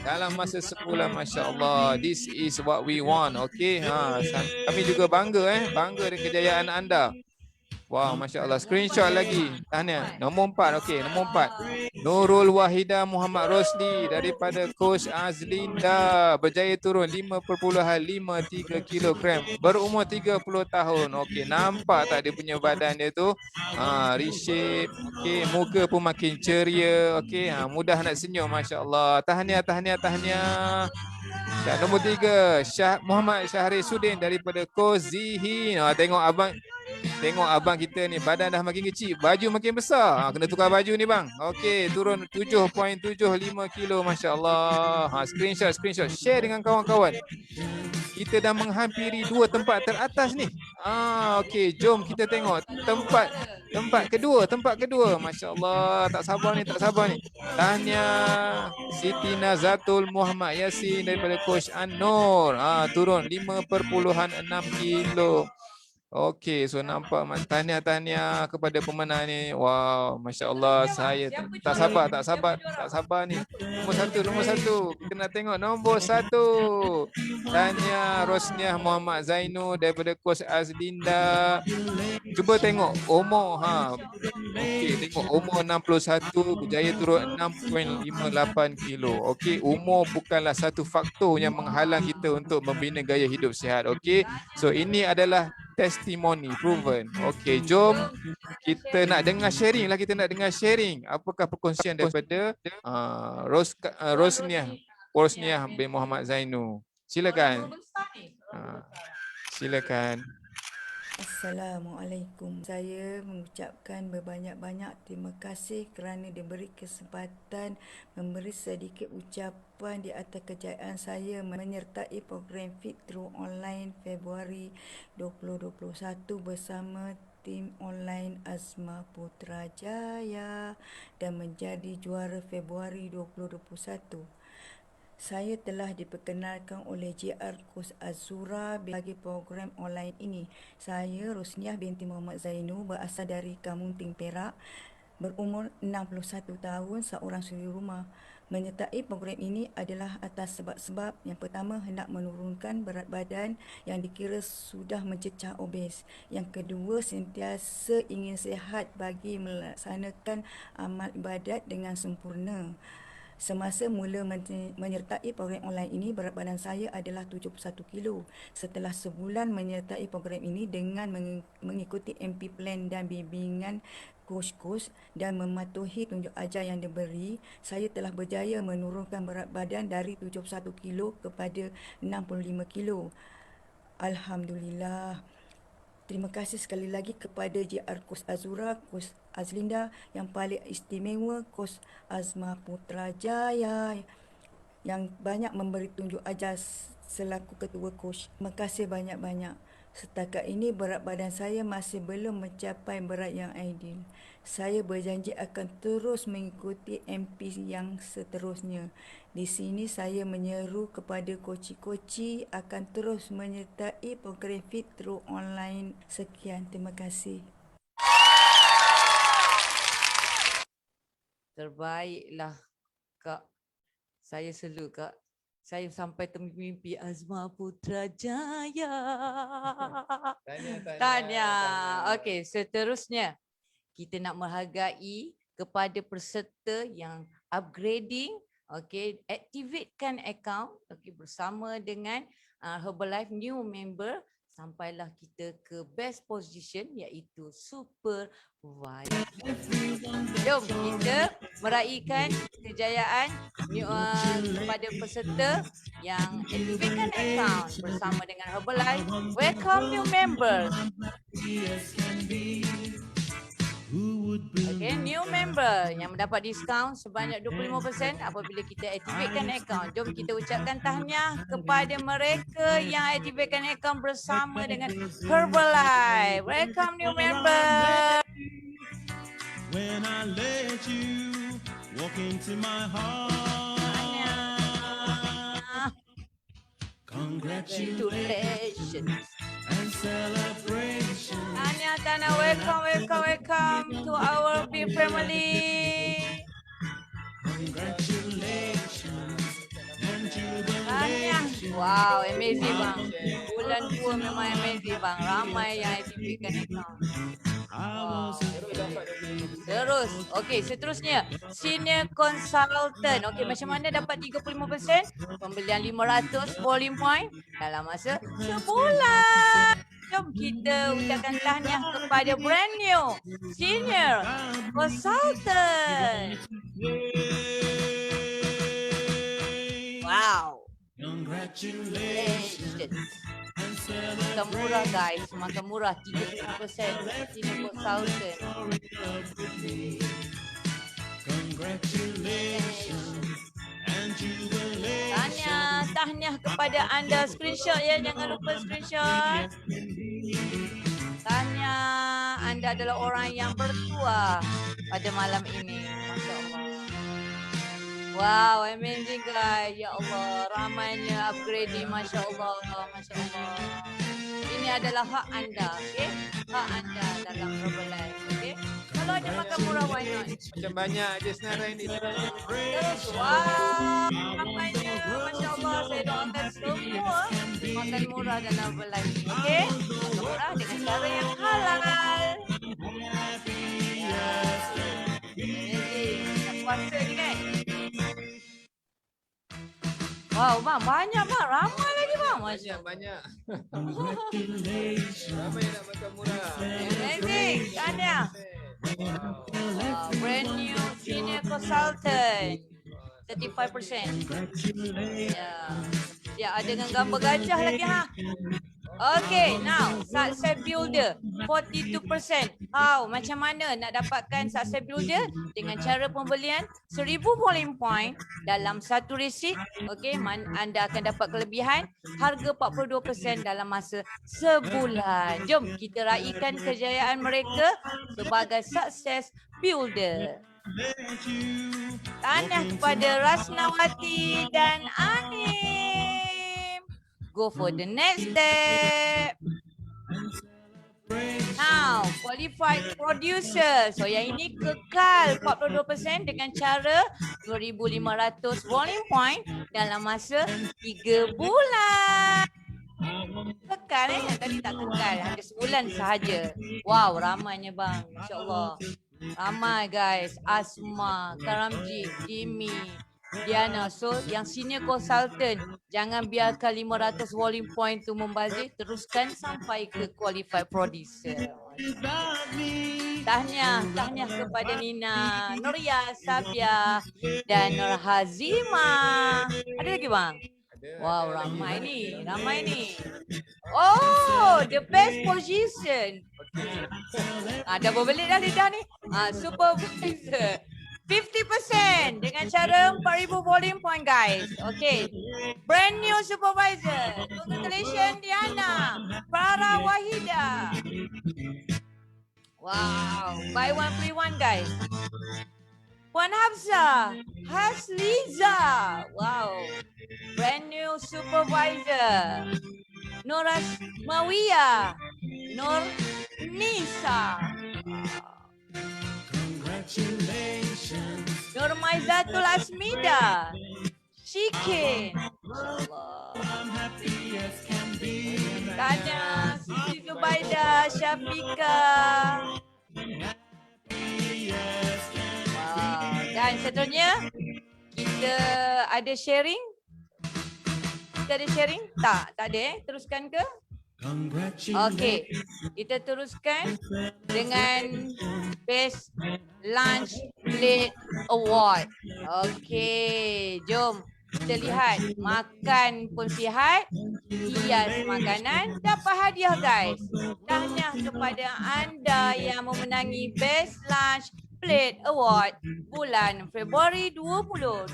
dalam masa sebulan. Masya Allah. This is what we want. Okay. Kami juga bangga dengan kejayaan anda. Wow, Masya Allah. Screenshot lagi. Tahniah. Nombor 4. Okey, nombor 4. Nurul Wahida Muhammad Rosli daripada Coach Azlinda. Berjaya turun 5.53 kilogram. Berumur 30 tahun. Okey, nampak tak dia punya badan dia tu? Reshape. Okey, muka pun makin ceria. Okey, mudah nak senyum. Masya Allah. Tahniah, tahniah, tahniah. Dan nombor 3, Muhammad Syahri Sudin daripada Coach Zihin. Tengok abang kita ni, badan dah makin kecil, baju makin besar. Kena tukar baju ni bang. Okey, turun 7.75 kilo. Masya Allah. Screenshot. Share dengan kawan-kawan. Kita dah menghampiri 2 tempat teratas ni. Okey, jom kita tengok tempat kedua. Masya Allah, tak sabar ni. Tahniah Siti Nazatul Muhammad Yasin daripada Coach An-Nur. Turun 5.6 kilo. Okey, so nampak tahniah kepada pemenang ni. Wow, Masya Allah, saya tak sabar ni. Nombor satu. Kita nak tengok nombor 1. Tahniah Rosniah Muhammad Zainu daripada Coach Azlinda. Cuba tengok umur. Okey, tengok umur 61, berjaya turun 6.58 kilo. Okey, umur bukanlah satu faktor yang menghalang kita untuk membina gaya hidup sihat. Okey, so ini adalah testimoni proven. Okey, jom kita nak dengar sharing. Apakah perkongsian daripada Rosniah bin Muhammad Zainu? Silakan. Silakan. Assalamualaikum. Saya mengucapkan berbanyak-banyak terima kasih kerana diberi kesempatan memberi sedikit ucapan di atas kejayaan saya menyertai program Fit Through Online Februari 2021 bersama tim online Azma Putrajaya dan menjadi juara Februari 2021. Saya telah diperkenalkan oleh JR Coach Azura bagi program online ini. Saya Rosniah binti Muhammad Zainu, berasal dari Kampung Ting Perak, berumur 61 tahun, seorang suri rumah. Menyertai program ini adalah atas sebab-sebab yang pertama, hendak menurunkan berat badan yang dikira sudah mencecah obes. Yang kedua, sentiasa ingin sihat bagi melaksanakan amal ibadat dengan sempurna. Semasa mula menyertai program online ini, berat badan saya adalah 71 kilo. Setelah sebulan menyertai program ini dengan mengikuti MP plan dan bimbingan coach dan mematuhi tunjuk ajar yang diberi, saya telah berjaya menurunkan berat badan dari 71 kilo kepada 65 kilo. Alhamdulillah. Terima kasih sekali lagi kepada JR Coach Azura, Coach Azlinda, yang paling istimewa Coach Azma Putrajaya yang banyak memberi tunjuk ajar selaku ketua coach. Terima kasih banyak-banyak. Setakat ini berat badan saya masih belum mencapai berat yang ideal. Saya berjanji akan terus mengikuti MP yang seterusnya. Di sini saya menyeru kepada koci-koci akan terus menyertai program Fit Through Online. Sekian, terima kasih. Terbaiklah Kak. Saya selalu Kak. Saya sampai termimpi Azma Putrajaya. Tahniah. Okey, seterusnya kita nak menghargai kepada peserta yang upgrading. Okey, activatekan akaun bersama dengan Herbalife new member sampailah kita ke best position iaitu supervisor. Jom kita meraihkan kejayaan kepada peserta yang activatekan akaun bersama dengan Herbalife. Welcome new members. Okay, new member yang mendapat diskaun sebanyak 25% apabila kita activatekan akaun. Jom kita ucapkan tahniah kepada mereka yang activatekan akaun bersama dengan Herbalife. Welcome new member. When I let you walk into my heart. Congratulations and celebration. Tana, welcome to our big family. Congratulations and jubilation. Wow, amazing bang. Bulan 2 memang amazing bang. Ramai yang aktifkan account. Wow. Terus, okey, seterusnya senior consultant. Okey, macam mana dapat 35%? Pembelian 500 polling point dalam masa sebulan. Jom kita ucapkan tahniah kepada brand new senior consultant. Wow. Congratulations. Semakin murah guys, semakin murah 30% senior consultant. Tahniah kepada anda, screenshot ya, jangan lupa screenshot. Tahniah, anda adalah orang yang bertuah pada malam ini. Masya Allah. Wow, amazing guys. Ya Allah, ramainya upgrading. Masya Allah, Masya Allah. Ini adalah hak anda, okay? Hak anda dalam Herbalife, okay? Kalau ada makan murah, why not? Macam banyak je senarai ni. Terus, wow, ramainya. Masya Allah, saya doakan semua makan murah dalam Herbalife, okay? Makan murah dengan cara yang halal. Amazing. Tak puasa ni kan? Wow, bang, banyak bang. Ramai lagi bang. Masya Banyak. Ramai nak makan murah. Amazing. Tahniah. Brand new senior consultant. 35%. Ya, ada dengan gambar gajah lagi ha. Okay, now success builder 42%. How? Macam mana nak dapatkan success builder? Dengan cara pembelian 1000 polling point dalam satu resit. Okay, anda akan dapat kelebihan harga 42% dalam masa sebulan. Jom kita raikan kejayaan mereka sebagai success builder. Tahniah kepada Rasnawati dan Anim. Go for the next step. Now, qualified producer. So yang ini kekal 42% dengan cara 2,500 polling point dalam masa 3 bulan. Kekal tadi tak kekal, hanya sebulan sahaja. Wow, ramainya bang. Insya-Allah. Ramai guys. Asma, Karamji, Jimmy, Diana. So yang senior consultant, jangan biarkan 500 polling point tu membazir, teruskan sampai ke qualified producer. Tahniah kepada Nina, Nuria, Sabia dan Nur Hazima. Ada lagi bang? Wow, ramai ni. Oh, the best position. Dah berbelit dah lidah ni. Supervisor. 50% dengan cara 4,000 polling point guys. Okay. Brand new supervisor. Congratulations Diana. Farah Wahida. Wow. Buy one free one guys. Puan Hafsa. Hasliza. Wow. Brand new supervisor. Noras Mawiyah. Nur Nisa. Nur Maizatul Asmida. Shikin. Tanya Siti Zubaida, Syafika. Wow. Dan seterusnya kita ada sharing. Tak ada teruskan ke? Okey, kita teruskan dengan Best Lunch Plate Award. Okey, jom kita lihat. Makan pun sihat, hias makanan, dapat hadiah guys. Tahniah kepada anda yang memenangi Best Lunch Plate Award bulan Februari 2021.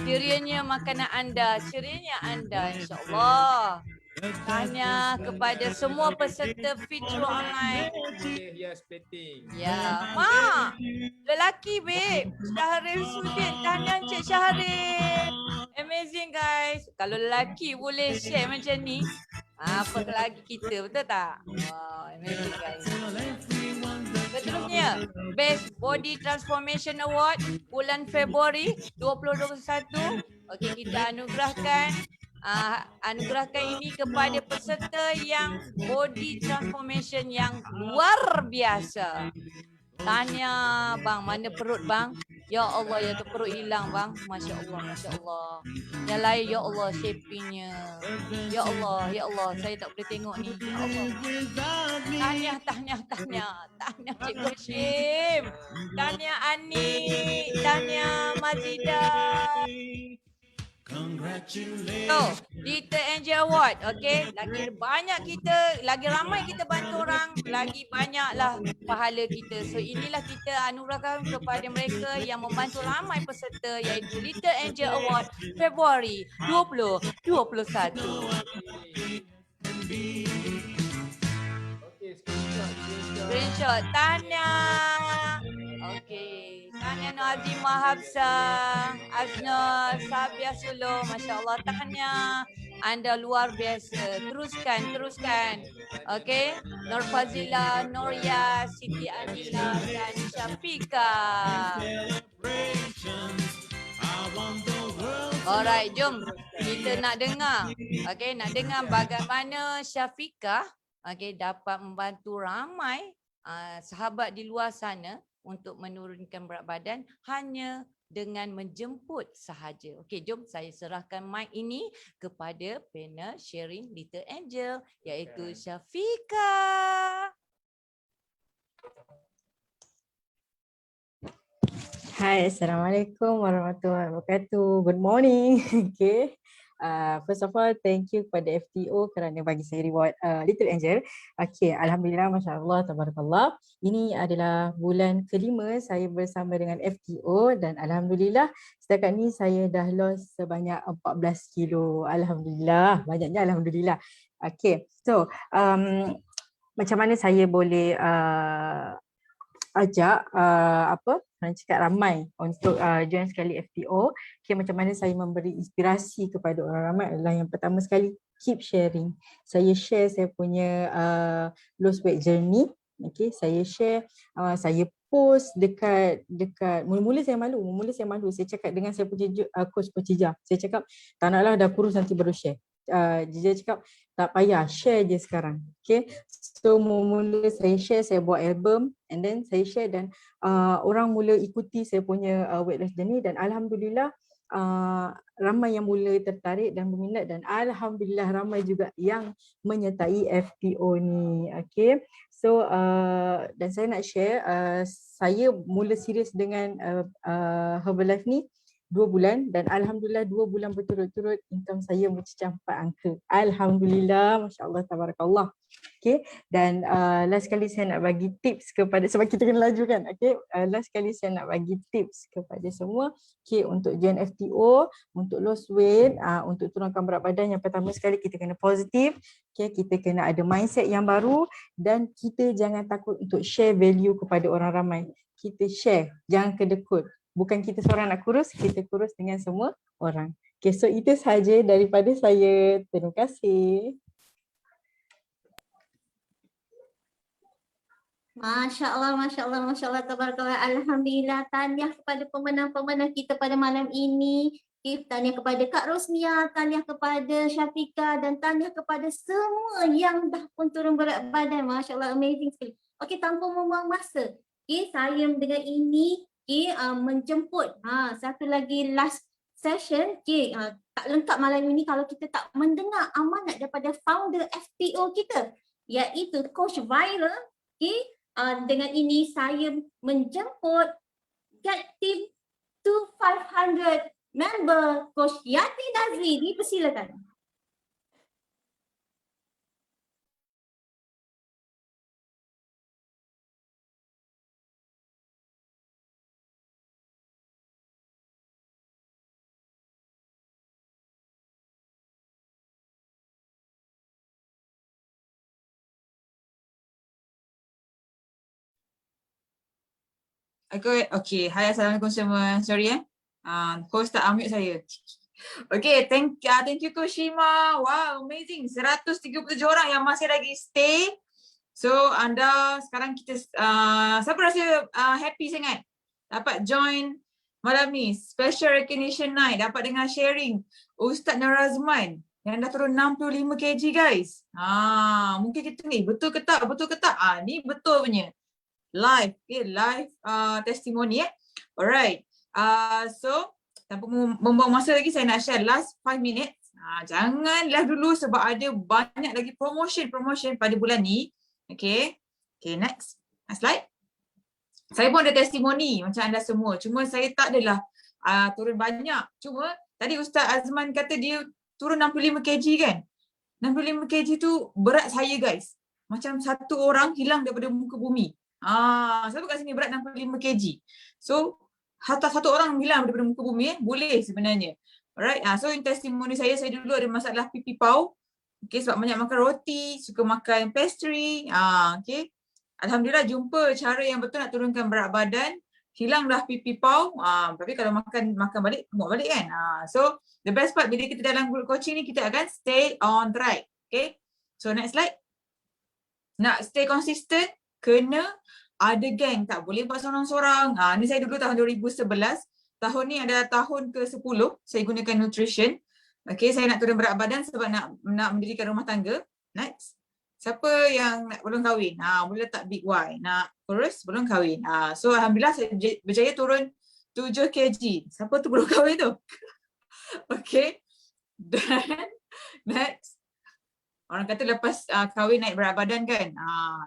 Cerianya makanan anda, insya-Allah. Tahniah kepada semua peserta Fitru Online. Hias plating. Ya, mak. Lelaki babe. Syahril Sudin. Tahniah Encik Syahril. Amazing guys. Kalau lelaki boleh share macam ni. Apa lagi kita, betul tak? Wow, amazing guys. Seterusnya, Best Body Transformation Award bulan Februari 2021. Okey, kita anugerahkan ini kepada peserta yang body transformation yang luar biasa. Tahniah bang, mana perut bang? Ya Allah, ya tu perut hilang bang. Masya Allah, Masya Allah. Yang lain, ya Allah, shapingnya. Ya Allah, saya tak boleh tengok ni. Ya Allah. Tahniah Cikgu Hashim. Tahniah Ani. Tahniah Mazidah. So, Little Angel Award, okay? Lagi ramai kita bantu orang, lagi banyaklah pahala kita. So, inilah kita anugerahkan kepada mereka yang membantu ramai peserta, iaitu Little Angel Award Februari 2021. Screenshot. Tahniah. Okey. Tahniah Nazimah Hafsah, Aznur, Sabia Sulu. Masya Allah. Tahniah. Anda luar biasa. Teruskan. Okey. Nur Fazila, Nuria, Siti Adila dan Syafika. Alright, jom. Kita nak dengar. Okey, nak dengar bagaimana Syafika dapat membantu ramai sahabat di luar sana untuk menurunkan berat badan hanya dengan menjemput sahaja. Okey, jom saya serahkan mic ini kepada panel sharing Little Angel, iaitu Syafika. Hai, Assalamualaikum warahmatullahi wabarakatuh. Good morning. Okay. First of all, thank you kepada FTO kerana bagi saya reward Little Angel. Okay, Alhamdulillah, Masya Allah, Tabarakallah. Ini adalah bulan kelima saya bersama dengan FTO dan Alhamdulillah setakat ni saya dah lost sebanyak 14 kilo. Alhamdulillah, banyaknya Alhamdulillah. Okay, so macam mana saya boleh ajak orang cakap ramai untuk join sekali FTO. Okay, macam mana saya memberi inspirasi kepada orang ramai adalah yang pertama sekali, keep sharing. Saya share saya punya lost weight journey. Okay, saya share, saya post dekat mula-mula saya malu. Saya cakap dengan saya punya coach Jija. Saya cakap tak naklah dah kurus nanti baru share. Jija cakap tak payah, share je sekarang. Okay, so mula saya share, saya buat album and then saya share dan orang mula ikuti saya punya weight loss journey dan Alhamdulillah ramai yang mula tertarik dan berminat dan Alhamdulillah ramai juga yang menyertai FTO ni. Okay, so dan saya nak share, saya mula serius dengan Herbalife ni 2 bulan dan Alhamdulillah 2 bulan berturut-turut income saya mencecah 4 angka. Alhamdulillah, Masya Allah, Tabarakallah. Okay, dan last kali saya nak bagi tips kepada, sebab kita kena laju kan. Okay, last kali saya nak bagi tips kepada semua, okay, untuk join FTO, untuk lose weight, untuk turunkan berat badan. Yang pertama sekali kita kena positif, okay, kita kena ada mindset yang baru dan kita jangan takut untuk share value kepada orang ramai. Kita share, jangan kedekut. Bukan kita seorang nak kurus, kita kurus dengan semua orang. Okay, so itu sahaja daripada saya. Terima kasih. Masya Allah, tabarakallah. Alhamdulillah, tahniah kepada pemenang-pemenang kita pada malam ini. Tahniah kepada Kak Rosmia, tahniah kepada Syafika dan tahniah kepada semua yang dah pun turun berat badan. Masya Allah, amazing sekali. Okey, tanpa membuang masa, okay, saya dengan ini menjemput satu lagi last session. Okay, tak lengkap malam ini kalau kita tak mendengar amanat daripada founder FTO kita, iaitu Coach Viral. Okay, dengan ini saya menjemput Get Team 2500 member Coach Yati Nazri. Dipersilakan. Okay, hai, Assalamualaikum semua. Sorry host tak unmute saya. Okay, thank you Coach Shima. Wow, amazing. 137 orang yang masih lagi stay. So anda sekarang kita siapa rasa happy sangat dapat join malam ni special recognition night dapat dengar sharing Ustaz Narazman yang dah turun 65 kg guys. Mungkin kita ni betul ke tak? Betul ke tak? Ni betul punya. Live, okay, live testimony Alright. So tanpa membuang masa lagi, saya nak share last 5 minutes. Jangan live dulu sebab ada banyak lagi promotion pada bulan ni. Okay. Okay, next. Next slide. Saya pun ada testimoni macam anda semua. Cuma saya tak adalah turun banyak. Cuma tadi Ustaz Azman kata dia turun 65 kg kan. 65 kg tu berat saya guys. Macam satu orang hilang daripada muka bumi. Siapa kat sini berat 65 kg? So, hatta satu orang hilang daripada muka bumi boleh sebenarnya. Alright, so in testimoni saya dulu ada masalah pipi pau. Okay, sebab banyak makan roti, suka makan pastry. Okay. Alhamdulillah jumpa cara yang betul nak turunkan berat badan. Hilang dah pipi pau. Tapi kalau makan balik, muak balik kan. So, the best part bila kita dalam group coaching ni, kita akan stay on track. Okay. So, next slide. Nak stay consistent, kena ada geng. Tak boleh buat seorang-seorang. Ni saya dulu tahun 2011. Tahun ni adalah tahun ke-10 saya gunakan nutrition. Okay, saya nak turun berat badan sebab nak mendirikan rumah tangga. Next. Siapa yang belum kahwin? Boleh letak big Y. Nak kurus belum kahwin. So alhamdulillah saya berjaya turun 7 kg. Siapa tu belum kahwin tu? Okay. Dan next. Orang kata lepas kahwin naik berat badan kan.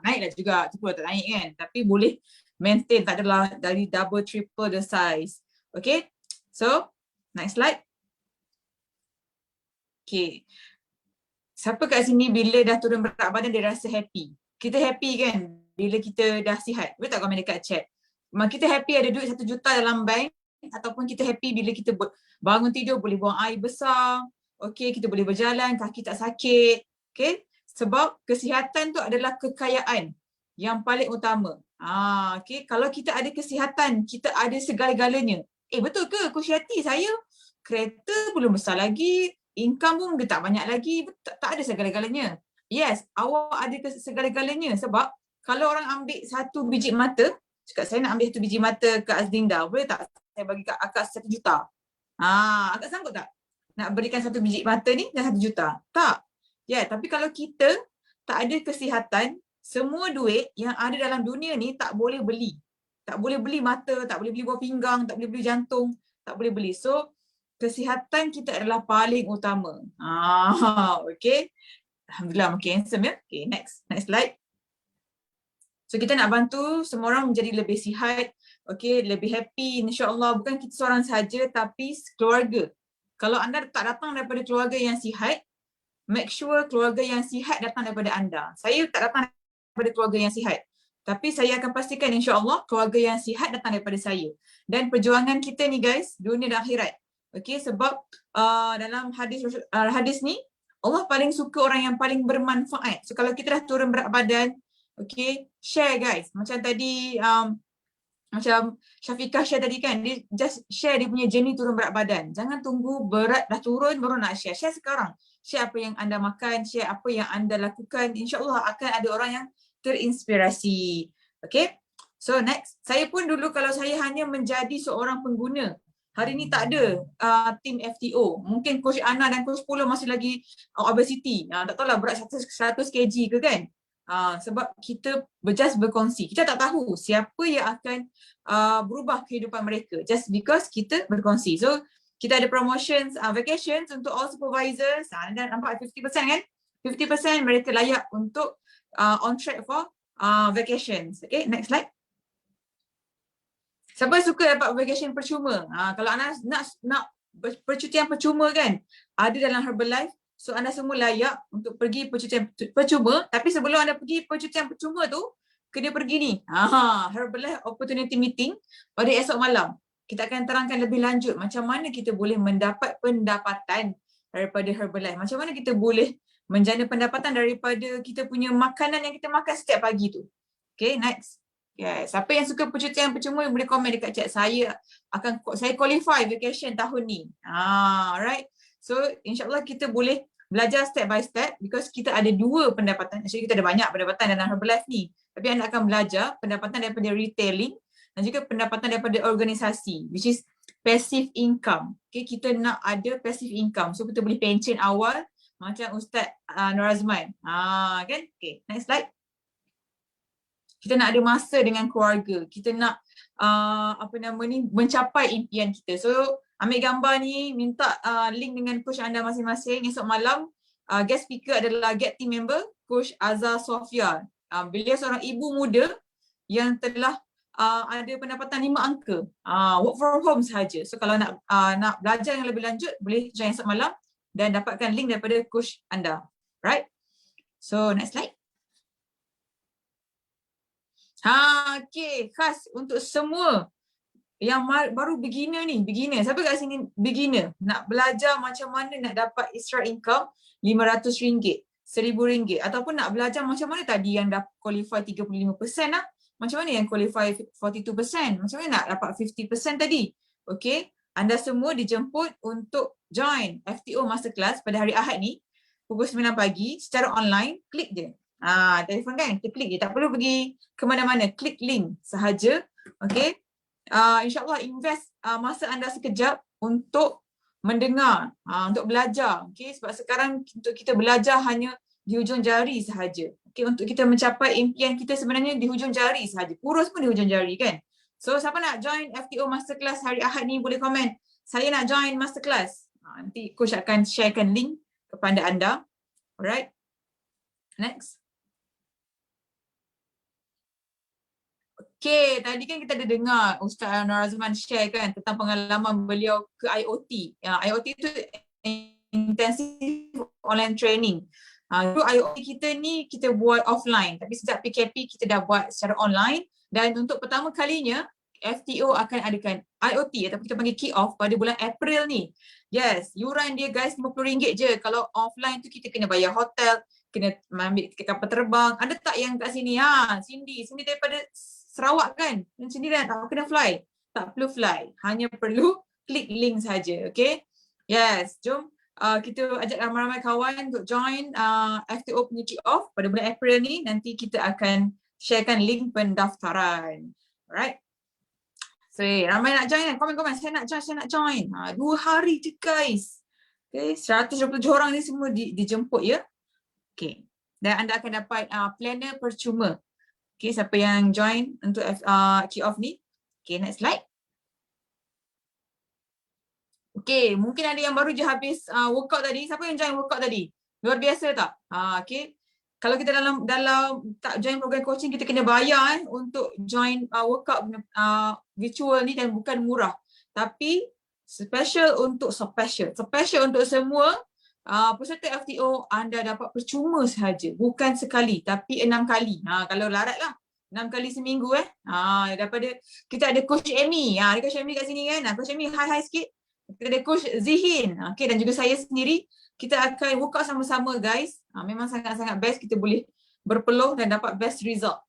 Naiklah juga. Tu pun tak naik kan. Tapi boleh maintain. Tak adalah dari double, triple the size. Okay. So, next slide. Okay. Siapa kat sini bila dah turun berat badan dia rasa happy? Kita happy kan bila kita dah sihat? Betul tak komen dekat chat? Kita happy ada duit 1 juta dalam bank, ataupun kita happy bila kita bangun tidur boleh buang air besar. Okay, kita boleh berjalan, kaki tak sakit. Okay, sebab kesihatan tu adalah kekayaan yang paling utama. Okay, kalau kita ada kesihatan, kita ada segala-galanya. Betul ke Coach Yati? Saya kereta belum besar lagi, income pun dia tak banyak lagi, tak ada segala-galanya. Yes, awak ada segala-galanya sebab kalau orang ambil 1 biji mata, cakap saya nak ambil 1 biji mata ke Azdinda, boleh tak saya bagi kat akak 1 juta? Akak sanggup tak nak berikan 1 biji mata ni dan 1 juta? Tak. Ya, tapi kalau kita tak ada kesihatan, semua duit yang ada dalam dunia ni tak boleh beli. Tak boleh beli mata, tak boleh beli buah pinggang, tak boleh beli jantung, tak boleh beli. So, kesihatan kita adalah paling utama. Okay. Alhamdulillah makin handsome ya. Okay, next slide. So, kita nak bantu semua orang menjadi lebih sihat, okay, lebih happy, insya-Allah. Bukan kita seorang saja, tapi keluarga. Kalau anda tak datang daripada keluarga yang sihat, make sure keluarga yang sihat datang daripada anda. Saya tak datang daripada keluarga yang sihat. Tapi saya akan pastikan insya-Allah keluarga yang sihat datang daripada saya. Dan perjuangan kita ni guys, dunia dan akhirat. Okay, sebab dalam hadis ni, Allah paling suka orang yang paling bermanfaat. So kalau kita dah turun berat badan, okay, share guys. Macam tadi, macam Syafiqah share tadi kan, dia just share dia punya journey turun berat badan. Jangan tunggu berat dah turun baru nak share. Share sekarang. Share apa yang anda makan, share apa yang anda lakukan. InsyaAllah akan ada orang yang terinspirasi. Okay. So next. Saya pun dulu kalau saya hanya menjadi seorang pengguna. Hari ni tak ada tim FTO. Mungkin Coach Ana dan Coach Polo masih lagi obesity. Tak tahulah berat 100 kg ke kan. Sebab kita just berkongsi. Kita tak tahu siapa yang akan berubah kehidupan mereka. Just because kita berkongsi. So kita ada promotions, vacations untuk all supervisors. Anda nampak 50% kan? 50% mereka layak untuk on track for vacations. Okay, next slide. Siapa suka dapat vacation percuma? Kalau anda nak percutian percuma kan, ada dalam Herbalife. So anda semua layak untuk pergi percutian percuma. Tapi sebelum anda pergi percutian percuma tu, kena pergi ni. Herbalife Opportunity Meeting pada esok malam. Kita akan terangkan lebih lanjut macam mana kita boleh mendapat pendapatan daripada Herbalife. Macam mana kita boleh menjana pendapatan daripada kita punya makanan yang kita makan setiap pagi tu. Okay, next. Yeah. Siapa yang suka percutian percuma boleh komen dekat chat. Saya qualify vacation tahun ni. Alright. So insyaAllah kita boleh belajar step by step because kita ada 2 pendapatan. Actually kita ada banyak pendapatan dalam Herbalife ni. Tapi anda akan belajar pendapatan daripada retailing dan juga pendapatan daripada organisasi. Which is passive income. Okay, kita nak ada passive income. So kita boleh pencen awal macam Ustaz Nur Azman. Kan? Okay, next slide. Kita nak ada masa dengan keluarga. Kita nak mencapai impian kita. So ambil gambar ni, minta link dengan coach anda masing-masing. Esok malam guest speaker adalah Get Team member Coach Azhar Sofia. Beliau seorang ibu muda yang telah ada pendapatan 5 angka. Work from home sahaja. So kalau nak belajar yang lebih lanjut, boleh join esok malam dan dapatkan link daripada coach anda. Right? So next slide. Okay, khas untuk semua yang baru beginner ni, beginner. Siapa kat sini beginner? Nak belajar macam mana nak dapat extra income RM500, RM1,000 ataupun nak belajar macam mana tadi yang dah qualify 35% lah. Macam mana yang qualify 42%? Macam mana nak dapat 50% tadi? Okay, anda semua dijemput untuk join FTO Masterclass pada hari Ahad ni pukul 9 pagi secara online. Klik je. Telefon kan? Kita klik je. Tak perlu pergi ke mana-mana. Klik link sahaja. Okay. InsyaAllah invest masa anda sekejap untuk mendengar, untuk belajar. Okay. Sebab sekarang untuk kita belajar hanya di hujung jari sahaja. Okay. Untuk kita mencapai impian kita sebenarnya di hujung jari sahaja. Kurus pun di hujung jari kan. So siapa nak join FTO Masterclass hari Ahad ni boleh komen. Saya nak join Masterclass. Nanti coach akan sharekan link kepada anda. Alright. Next. Okay, tadi kan kita ada dengar Ustaz Nur Azman share kan tentang pengalaman beliau ke IoT. IoT tu intensive online training. Dulu IoT kita ni kita buat offline, tapi sejak PKP kita dah buat secara online dan untuk pertama kalinya FTO akan adakan IoT ataupun kita panggil kick off pada bulan April ni. Yes, yuran dia guys RM50 je. Kalau offline tu kita kena bayar hotel, kena ambil tiket kapal terbang. Ada tak yang kat sini? Cindy daripada Sarawak kan? Dan Cindy dah tak kena fly. Tak perlu fly. Hanya perlu klik link saja. Okay? Yes, jom kita ajak ramai-ramai kawan untuk join FTO punya kick off pada bulan April ni. Nanti kita akan sharekan link pendaftaran. Alright? So, ramai nak join kan? Komen-komen. Saya nak join. 2 hari je guys. Okay, 127 orang ni semua dijemput ya. Okay. Dan anda akan dapat planner percuma. Okay, siapa yang join untuk kick off ni. Okay, next slide. Okay, mungkin ada yang baru je habis workout tadi. Siapa yang join workout tadi? Luar biasa tak? Okay. Kalau kita dalam tak join program coaching, kita kena bayar untuk join workout virtual ni dan bukan murah. Tapi special untuk semua peserta FTO anda dapat percuma sahaja. Bukan sekali tapi 6 kali. Kalau larat lah 6 kali seminggu daripada kita ada Coach Amy. Ada Coach Amy kat sini kan. Coach Amy hi sikit. Kita ada Coach Zihin. Okay, dan juga saya sendiri. Kita akan workout sama-sama guys. Memang sangat-sangat best. Kita boleh berpeluh dan dapat best result.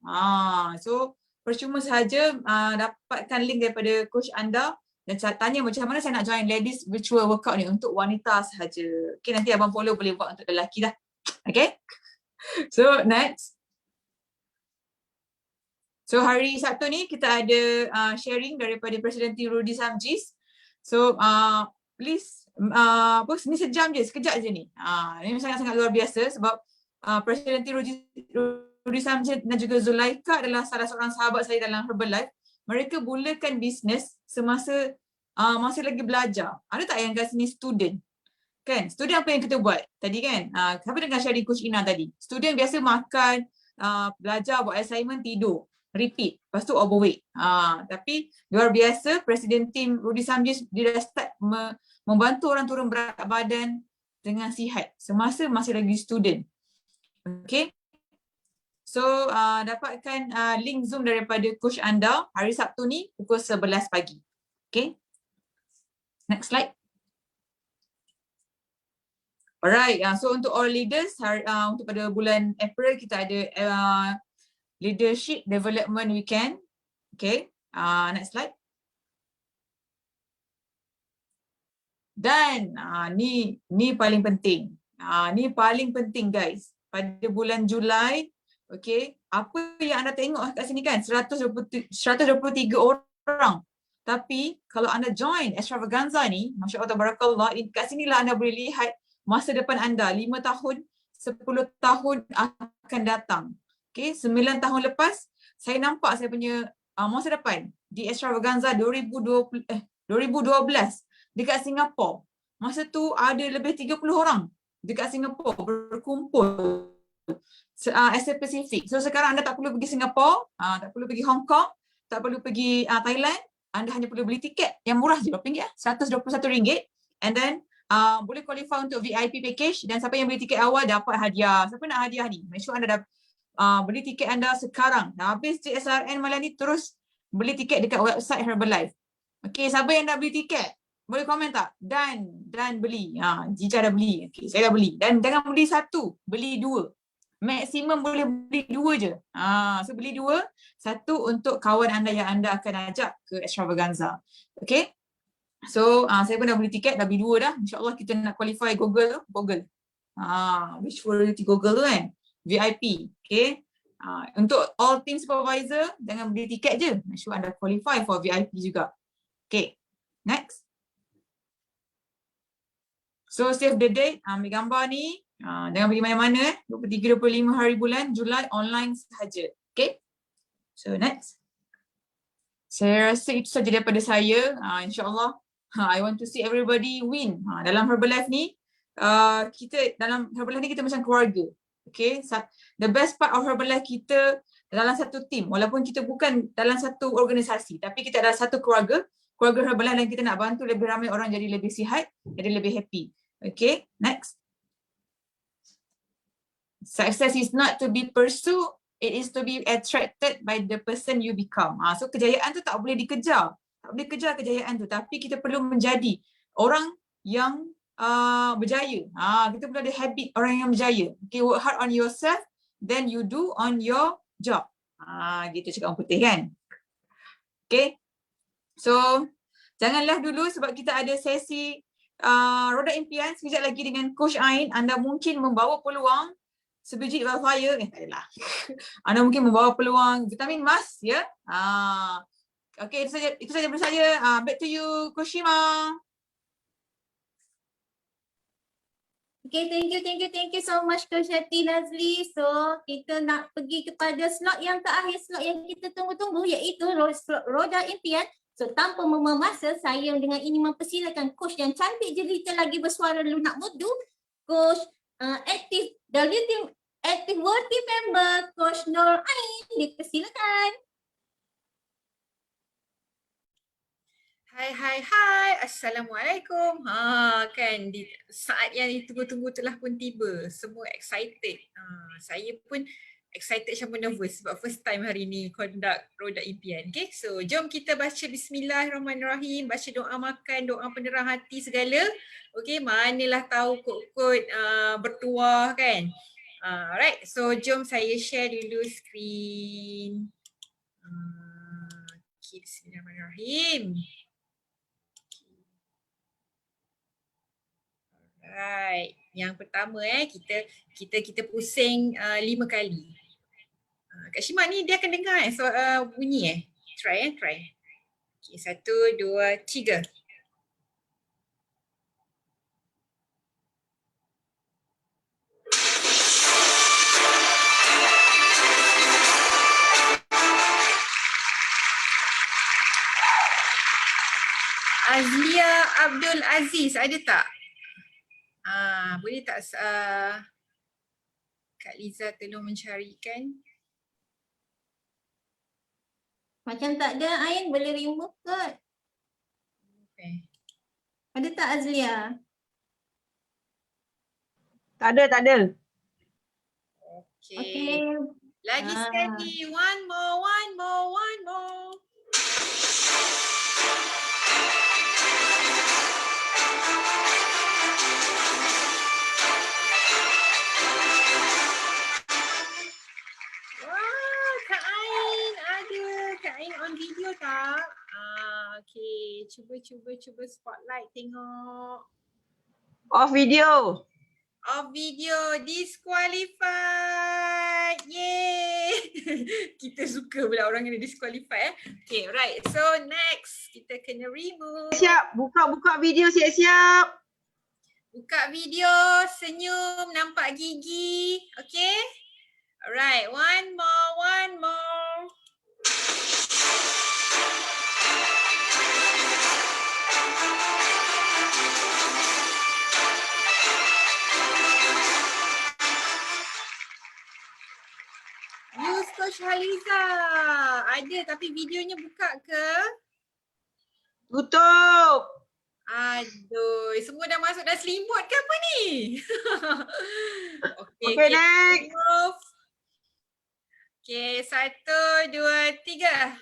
So percuma sahaja dapatkan link daripada coach anda. Dan tanya macam mana saya nak join ladies virtual workout ni untuk wanita sahaja. Okay, nanti abang follow boleh buat untuk lelaki dah. Okay. So next. So hari Sabtu ni kita ada sharing daripada Presiden Tim Rudy Samjis. So please, ni sejam je, sekejap je ni. Ini sangat-sangat luar biasa sebab Presiden Tim Rudy Samjis dan juga Zulaika adalah salah seorang sahabat saya dalam Herbalife. Mereka mulakan bisnes semasa masih lagi belajar. Ada tak yang kat sini student? Kan? Student apa yang kita buat tadi kan? Siapa dengar sharing Coach Ina tadi? Student biasa makan, belajar, buat assignment, tidur. Repeat. Lepas tu overweight. Tapi luar biasa Presiden Tim Rudy Samjis dia dah start membantu orang turun berat badan dengan sihat semasa masih lagi student. Okay. So dapatkan link Zoom daripada coach anda hari Sabtu ni pukul 11 pagi. Okay. Next slide. Alright, so untuk all leaders untuk pada bulan April kita ada Leadership Development Weekend. Okay. Next slide. Dan ni paling penting. Ni paling penting guys. Pada bulan Julai. Okay, apa yang anda tengok kat sini kan 123 orang. Tapi kalau anda join extravaganza ni, Masya Allah Tabarakallah, kat sinilah anda boleh lihat masa depan anda 5 tahun, 10 tahun akan datang. Okay, 9 tahun lepas, saya nampak saya punya masa depan di extravaganza 2012 dekat Singapura. Masa tu ada lebih 30 orang dekat Singapura berkumpul Asia Pacific. So sekarang anda tak perlu pergi Singapura, tak perlu pergi Hong Kong, tak perlu pergi Thailand. Anda hanya perlu beli tiket yang murah je, berapa ringgit? RM121. And then boleh qualify untuk VIP package, dan siapa yang beli tiket awal dapat hadiah. Siapa nak hadiah ni? Make sure anda dah beli tiket anda sekarang. Dah habis CSRN malam ni, terus beli tiket dekat website Herbalife. Okay, siapa yang dah beli tiket? Boleh komen tak? Dan beli. Jija dah beli. Okay, saya dah beli. Dan jangan beli satu, beli dua. Maksimum boleh beli dua je. So beli dua, satu untuk kawan anda yang anda akan ajak ke extravaganza. Okay. So saya pun dah beli tiket, dah beli dua dah. InsyaAllah kita nak qualify Google. Wishful Google tu kan. VIP. Okay. Untuk all team supervisor, jangan beli tiket je. Make sure anda qualify for VIP juga. Okay. Next. So save the date, ambil gambar ni, jangan pergi mana-mana 23-25 hari bulan Julai, online sahaja. Okay. So next. Saya rasa itu saja daripada saya. InsyaAllah, I want to see everybody win. Dalam Herbalife ni, dalam Herbalife ni kita macam keluarga. Okay. The best part of Herbalife, kita dalam satu team. Walaupun kita bukan dalam satu organisasi, tapi kita adalah satu keluarga. Keluarga Herbalife, dan kita nak bantu lebih ramai orang jadi lebih sihat, jadi lebih happy. Okay, next. Success is not to be pursued, it is to be attracted by the person you become. So kejayaan tu tak boleh dikejar. Tak boleh kejar kejayaan tu, tapi kita perlu menjadi orang yang berjaya. Kita perlu ada habit orang yang berjaya. Okay, work hard on yourself, then you do on your job. Gitu cakap orang putih kan. Okay. So, janganlah dulu, sebab kita ada sesi Roda Impian sekejap lagi dengan Coach Ain. Anda mungkin membawa peluang sebiji wildfire. Tak adalah. Anda mungkin membawa peluang vitamin emas, ya. Okay, itu saja dari saya. Back to you, Coach Shima. Okay, thank you so much Coach Hati Nazli. So, kita nak pergi kepada slot yang terakhir, slot yang kita tunggu-tunggu, iaitu slot Roda Impian. So, tanpa membuang masa, saya dengan ini mempersilakan Coach yang cantik jelita lagi bersuara lunak merdu, Coach Active WT Active World Team Member, Coach Nur Ain. Dipersilakan. Hai. Assalamualaikum. Kan di saat yang ditunggu-tunggu telah pun tiba. Semua excited. Saya pun excited sama nervous sebab first time hari ni conduct Roda Impian. Okay, so jom kita baca Bismillahirrahmanirrahim, baca doa makan, doa penerang hati segala. Okay, manalah tahu kot-kot bertuah kan. Alright, so jom saya share dulu screen. Okay, Bismillahirrahmanirrahim. Alright, yang pertama kita pusing 5 kali. Kak Shima ni dia akan dengar bunyi try. Okay, 1, 2, 3. Azlia Abdul Aziz ada tak? Boleh tak Kak Liza tolong mencarikan? Macam tak ada, Ain boleh remove kot. Okay. Ada tak Azlia? Tak ada. Okay. Lagi sekali. One more. Wah, Kak Ain ada. Kak Ain on video tak? Okay, cuba spotlight tengok. Off video. Off video, disqualified. Yay! Kita suka pula orang kena disqualify. Okay, right. So next, kita kena remove. Siap. Buka video siap-siap. Buka video, senyum, nampak gigi. Okay? Alright, one more. Use Coach Haliza. Ada tapi videonya buka ke? Tutup. Aduh, semua dah masuk dah selimut ke apa ni? Okay, next. Remove. Okay, 1, 2, 3.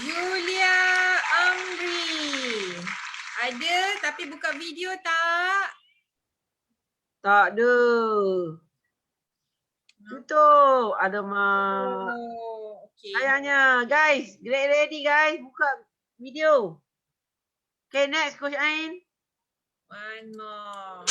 Julia Amri. Ada tapi buka video tak? Tak ada. Tutup. Ada mak. Oh, okay. Sayangnya. Guys, get ready guys. Buka video. Okay, next Coach Ain. One more.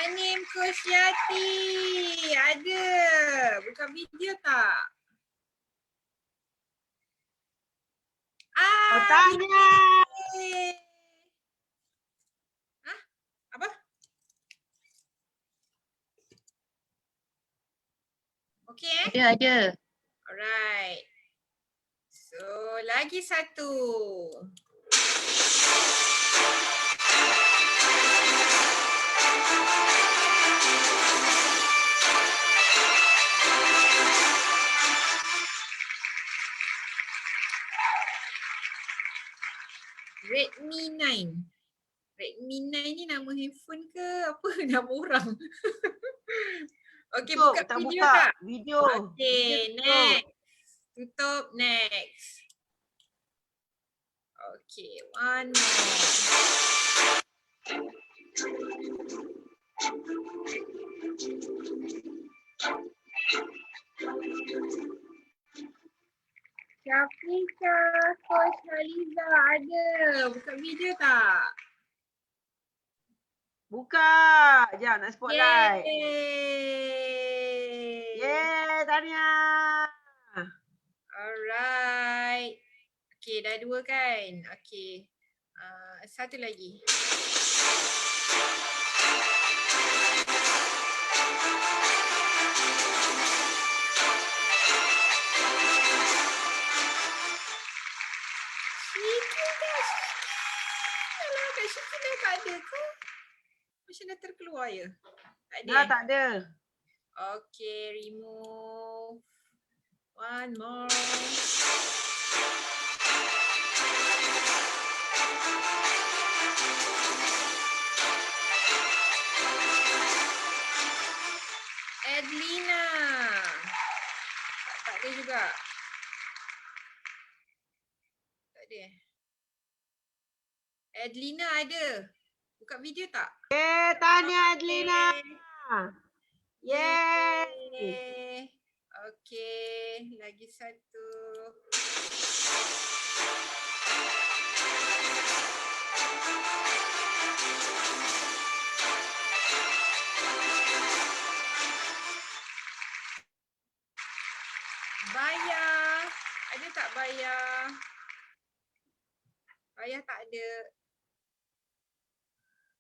Anim Kusyati. Ada. Buka video tak? Tanya. Hah? Apa? Okay eh? Ada. Alright. So, lagi satu. Redmi 9. Redmi 9 ni nama handphone ke apa nama orang? Okey, buka video tak? Video. Okey, next. Tutup, next. Okey, one more. Syafika, Coach Haliza ada. Buka video tak? Buka. Sekejap nak spotlight. Yeay, Tania. Alright. Okay, dah 2 kan? Okay. Satu lagi. Kak Syikil dah tak ada ke? Macam dah terkeluar ya? Tak ada? Dah tak ada. Okay, remove. One more. Edlina. Tak ada juga. Tak ada. Edlina ada. Buka video tak? Tanya Edlina. Yeay. Okey, lagi satu. Bayar. Ada tak bayar? Bayar tak ada.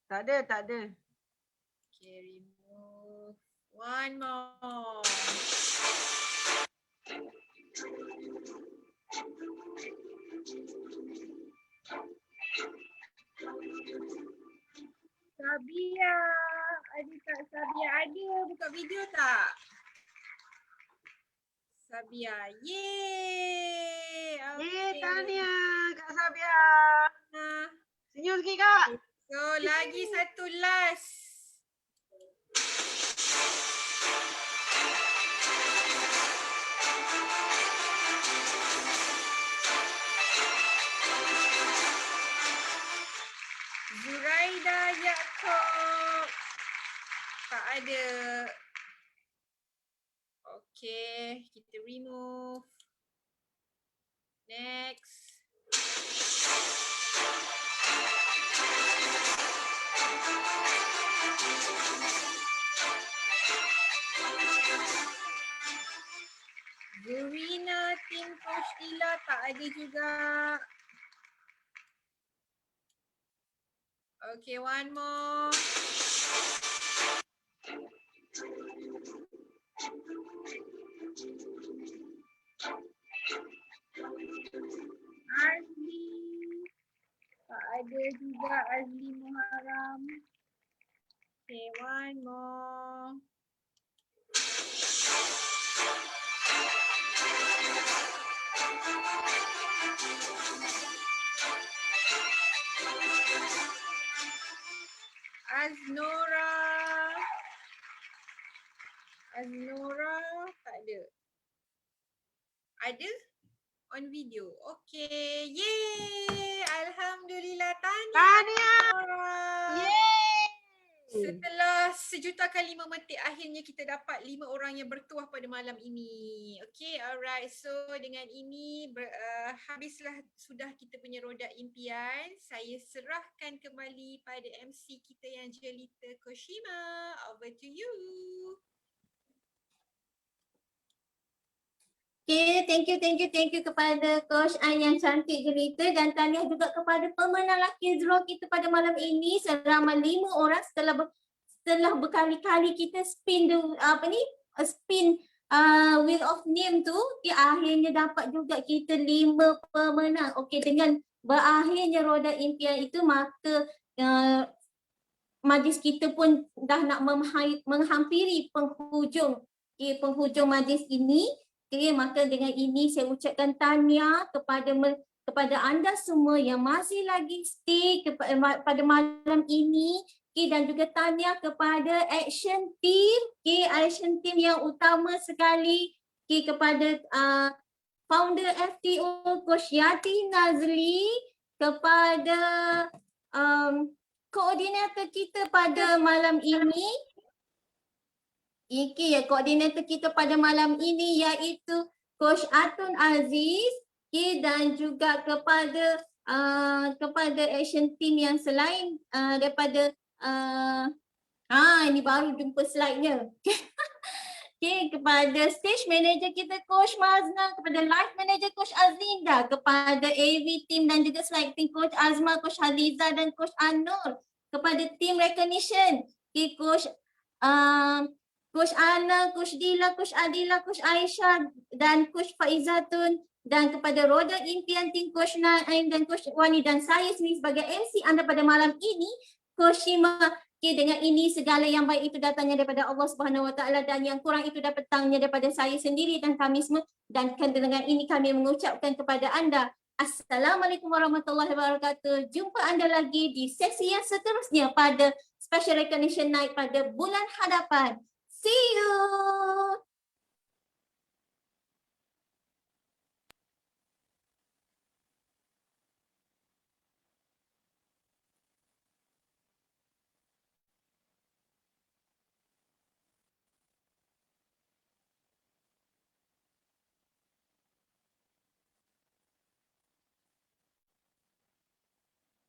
Tak ada. Okay, remove. One more. Sabia. Ada tak Sabia? Ada. Buka video tak? Sabia. Yeay. Okay. Tania. Kak Sabia. Senyum sikit Kak. So, lagi satu last. Zuraida Yaakob. Tak ada. Okay, kita remove. Next. Zurina, tim Coach Ila tak ada juga. Okay, one more. Azli. Tak ada juga Azli Muharram. Okay, one more. Aznora. Aznora tak ada. Ada? On video. Okay. Yeay. Alhamdulillah. Tahniah. Yeay. Setelah sejuta kali memetik, akhirnya kita dapat 5 orang yang bertuah pada malam ini. Okay, alright. So dengan ini habislah sudah kita punya roda impian. Saya serahkan kembali pada MC kita yang jelita, Koshima. Over to you. Okay, thank you kepada Coach An yang cantik jelita dan tahniah juga kepada pemenang laki draw kita pada malam ini selama 5 orang setelah berkali-kali kita spin spin wheel of name tu, akhirnya dapat juga kita 5 pemenang. Okey, dengan berakhirnya roda impian itu maka majlis kita pun dah nak menghampiri penghujung majlis ini. Okay, maka dengan ini saya ucapkan tahniah kepada anda semua yang masih lagi stay pada malam ini. Okay, dan juga tahniah kepada action team. Okay, action team yang utama sekali. Okay, kepada founder FTO Coach Yati Nazli, kepada koordinator kita pada malam ini. Okay, koordinator kita pada malam ini iaitu Coach Atun Aziz, okay, dan juga kepada action team yang selain daripada ini baru jumpa slide-nya. Okay, kepada stage manager kita Coach Mazna, kepada live manager Coach Azinda, kepada AV team dan juga slide team Coach Azma, Coach Haliza dan Coach Anur, kepada team recognition, okay, Coach Ana, Coach Dila, Coach Adila, Coach Aisyah dan Coach Faizatun, dan kepada roda impian tim Coach Naim dan Coach Wani dan saya sendiri sebagai MC anda pada malam ini, Coach Shima. Okay, dengan ini segala yang baik itu datangnya daripada Allah Subhanahu Wa Taala dan yang kurang itu datangnya daripada saya sendiri dan kami semua, dan dengan ini kami mengucapkan kepada anda Assalamualaikum warahmatullahi wabarakatuh. Jumpa anda lagi di sesi yang seterusnya pada Special Recognition Night pada bulan hadapan. See you.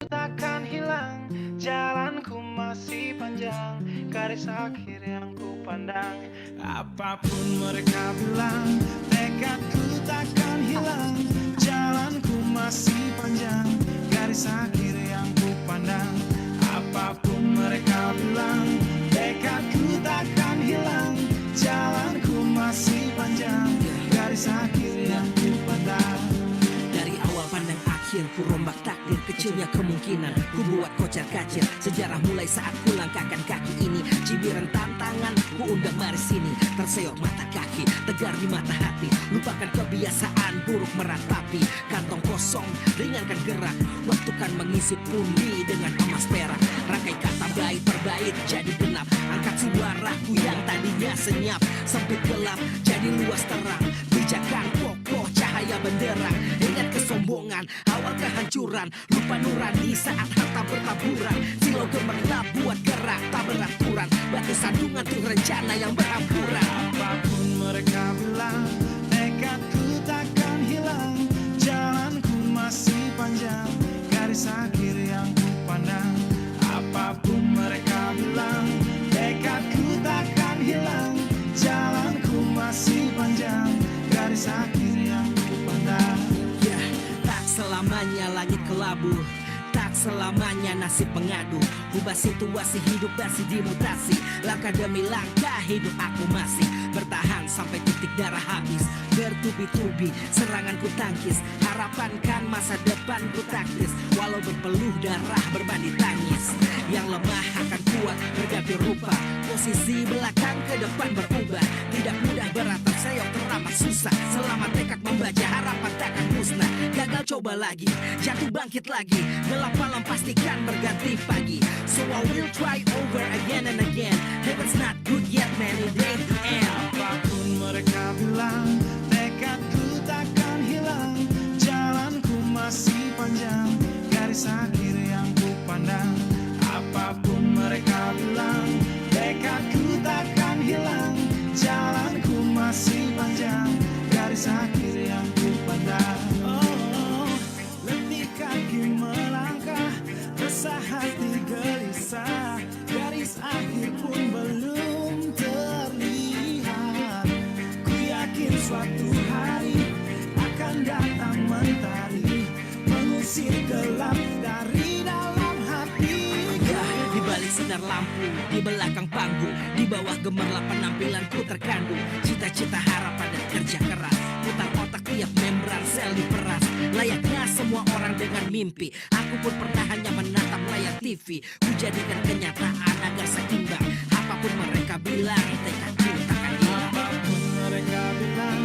Takkan hilang, jalanku masih panjang, garis akhir yang ku pandang. Apapun mereka bilang, tekadku takkan hilang, jalanku masih panjang, garis akhir yang ku pandang. Apapun mereka bilang, tekadku takkan hilang, jalanku masih panjang, garis akhir yang ku pandang. Dari awal pandang akhir, ku rombak takdir, kecilnya kemungkinan ku buat kocar kacir. Sejarah mulai saat ku langkahkan kaki ini, cibiran tantangan ku undang mari sini. Terseok mata kaki, tegar di mata hati, lupakan kebiasaan buruk meratapi. Kantong kosong, ringankan gerak, waktu kan mengisi pundi dengan emas perak. Rangkai kata bait per bait jadi genap, angkat suaraku yang tadinya senyap. Sempit gelap jadi luas terang, bijakan kokoh cahaya benderang. Ingat kesombongan rombongan. Awal kehancuran, lupa nurani saat harta bertaburan. Silau gemerlap buat gerak tak beraturan. Batu sandungan tuh rencana yang berhampuran. Apapun mereka bilang, tekadku takkan hilang. Jalanku masih panjang, garis akhir yang ku pandang. Apapun mereka bilang, tekadku takkan hilang. Jalanku masih panjang, garis akhir yang ku pandang. Ya, tak selamanya langit kelabu, tak selamanya nasib pengadu. Ubah situasi hidup masih dimutasi. Langkah demi langkah hidup aku masih bertahan sampai titik darah habis. Bertubi-tubi serangan ku tangkis, harapan kan masa depan ku taktis. Walau berpeluh darah berbanding tangis, yang lemah akan kuat berganti rupa. Posisi belakang ke depan berubah, tidak mudah beratap seyok teramat susah. Selama tekad membaca harapan takkan musnah. Gagal coba lagi, jatuh bangkit lagi. Gelap malam pastikan berganti pagi. So I will try over again and again. Heaven's not good yet man, it ain't the end. Apapun mereka bilang, tekadku takkan hilang. Jalanku masih panjang, garis akhir yang ku pandang. Apapun mereka bilang, tekadku takkan hilang. Jalanku masih panjang, garis akhir yang ku pandang. Oh, letih kaki melangkah, resah hati gelisah. Garis akhir pun belum terlihat. Ku yakin suatu hari akan datang mentari, mengusir gelap dari dalam hati. Di balik sinar lampu, di belakang panggung, di bawah gemerlap penampilanku terkandung. Cita-cita harapan dan kerja keras, putar otak tiap membran sel diperas. Layaknya semua orang dengan mimpi, aku pun pernah hanya menatap layar TV. Ku jadikan kenyataan agar seimbang. Apapun mereka bilang, tekadku takkan hilang. Apapun mereka bilang,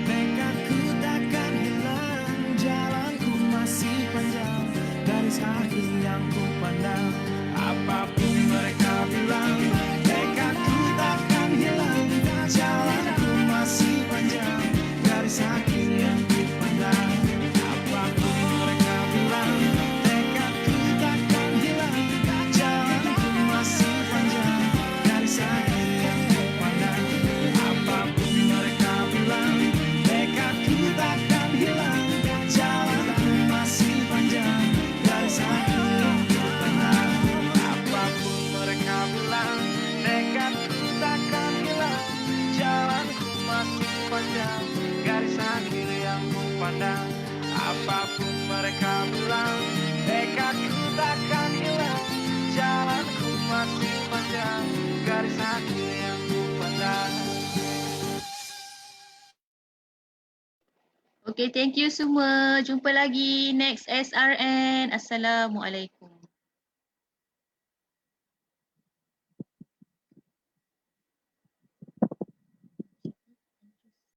tekadku takkan hilang. Jalanku masih panjang, garis akhir yang ku pandang. Apapun mereka bilang, tekadku takkan hilang. Jalanku masih panjang, garis akhir yang ku pandang. Apapun mereka bilang, tekadku takkan hilang. Jalanku masih panjang, garis akhir yang ku pandang. Apapun mereka bilang, tekadku takkan hilang. Jalanku masih panjang, garis akhir yang ku pandang. Apapun mereka bilang, tekadku takkan hilang. Jalanku masih panjang, garis akhir yang ku pandang. Apapun mereka bilang, tekadku takkan hilang. Jalanku masih panjang, garis akhir yang ku pandang. Okay, thank you semua. Jumpa lagi next SRN. Assalamualaikum.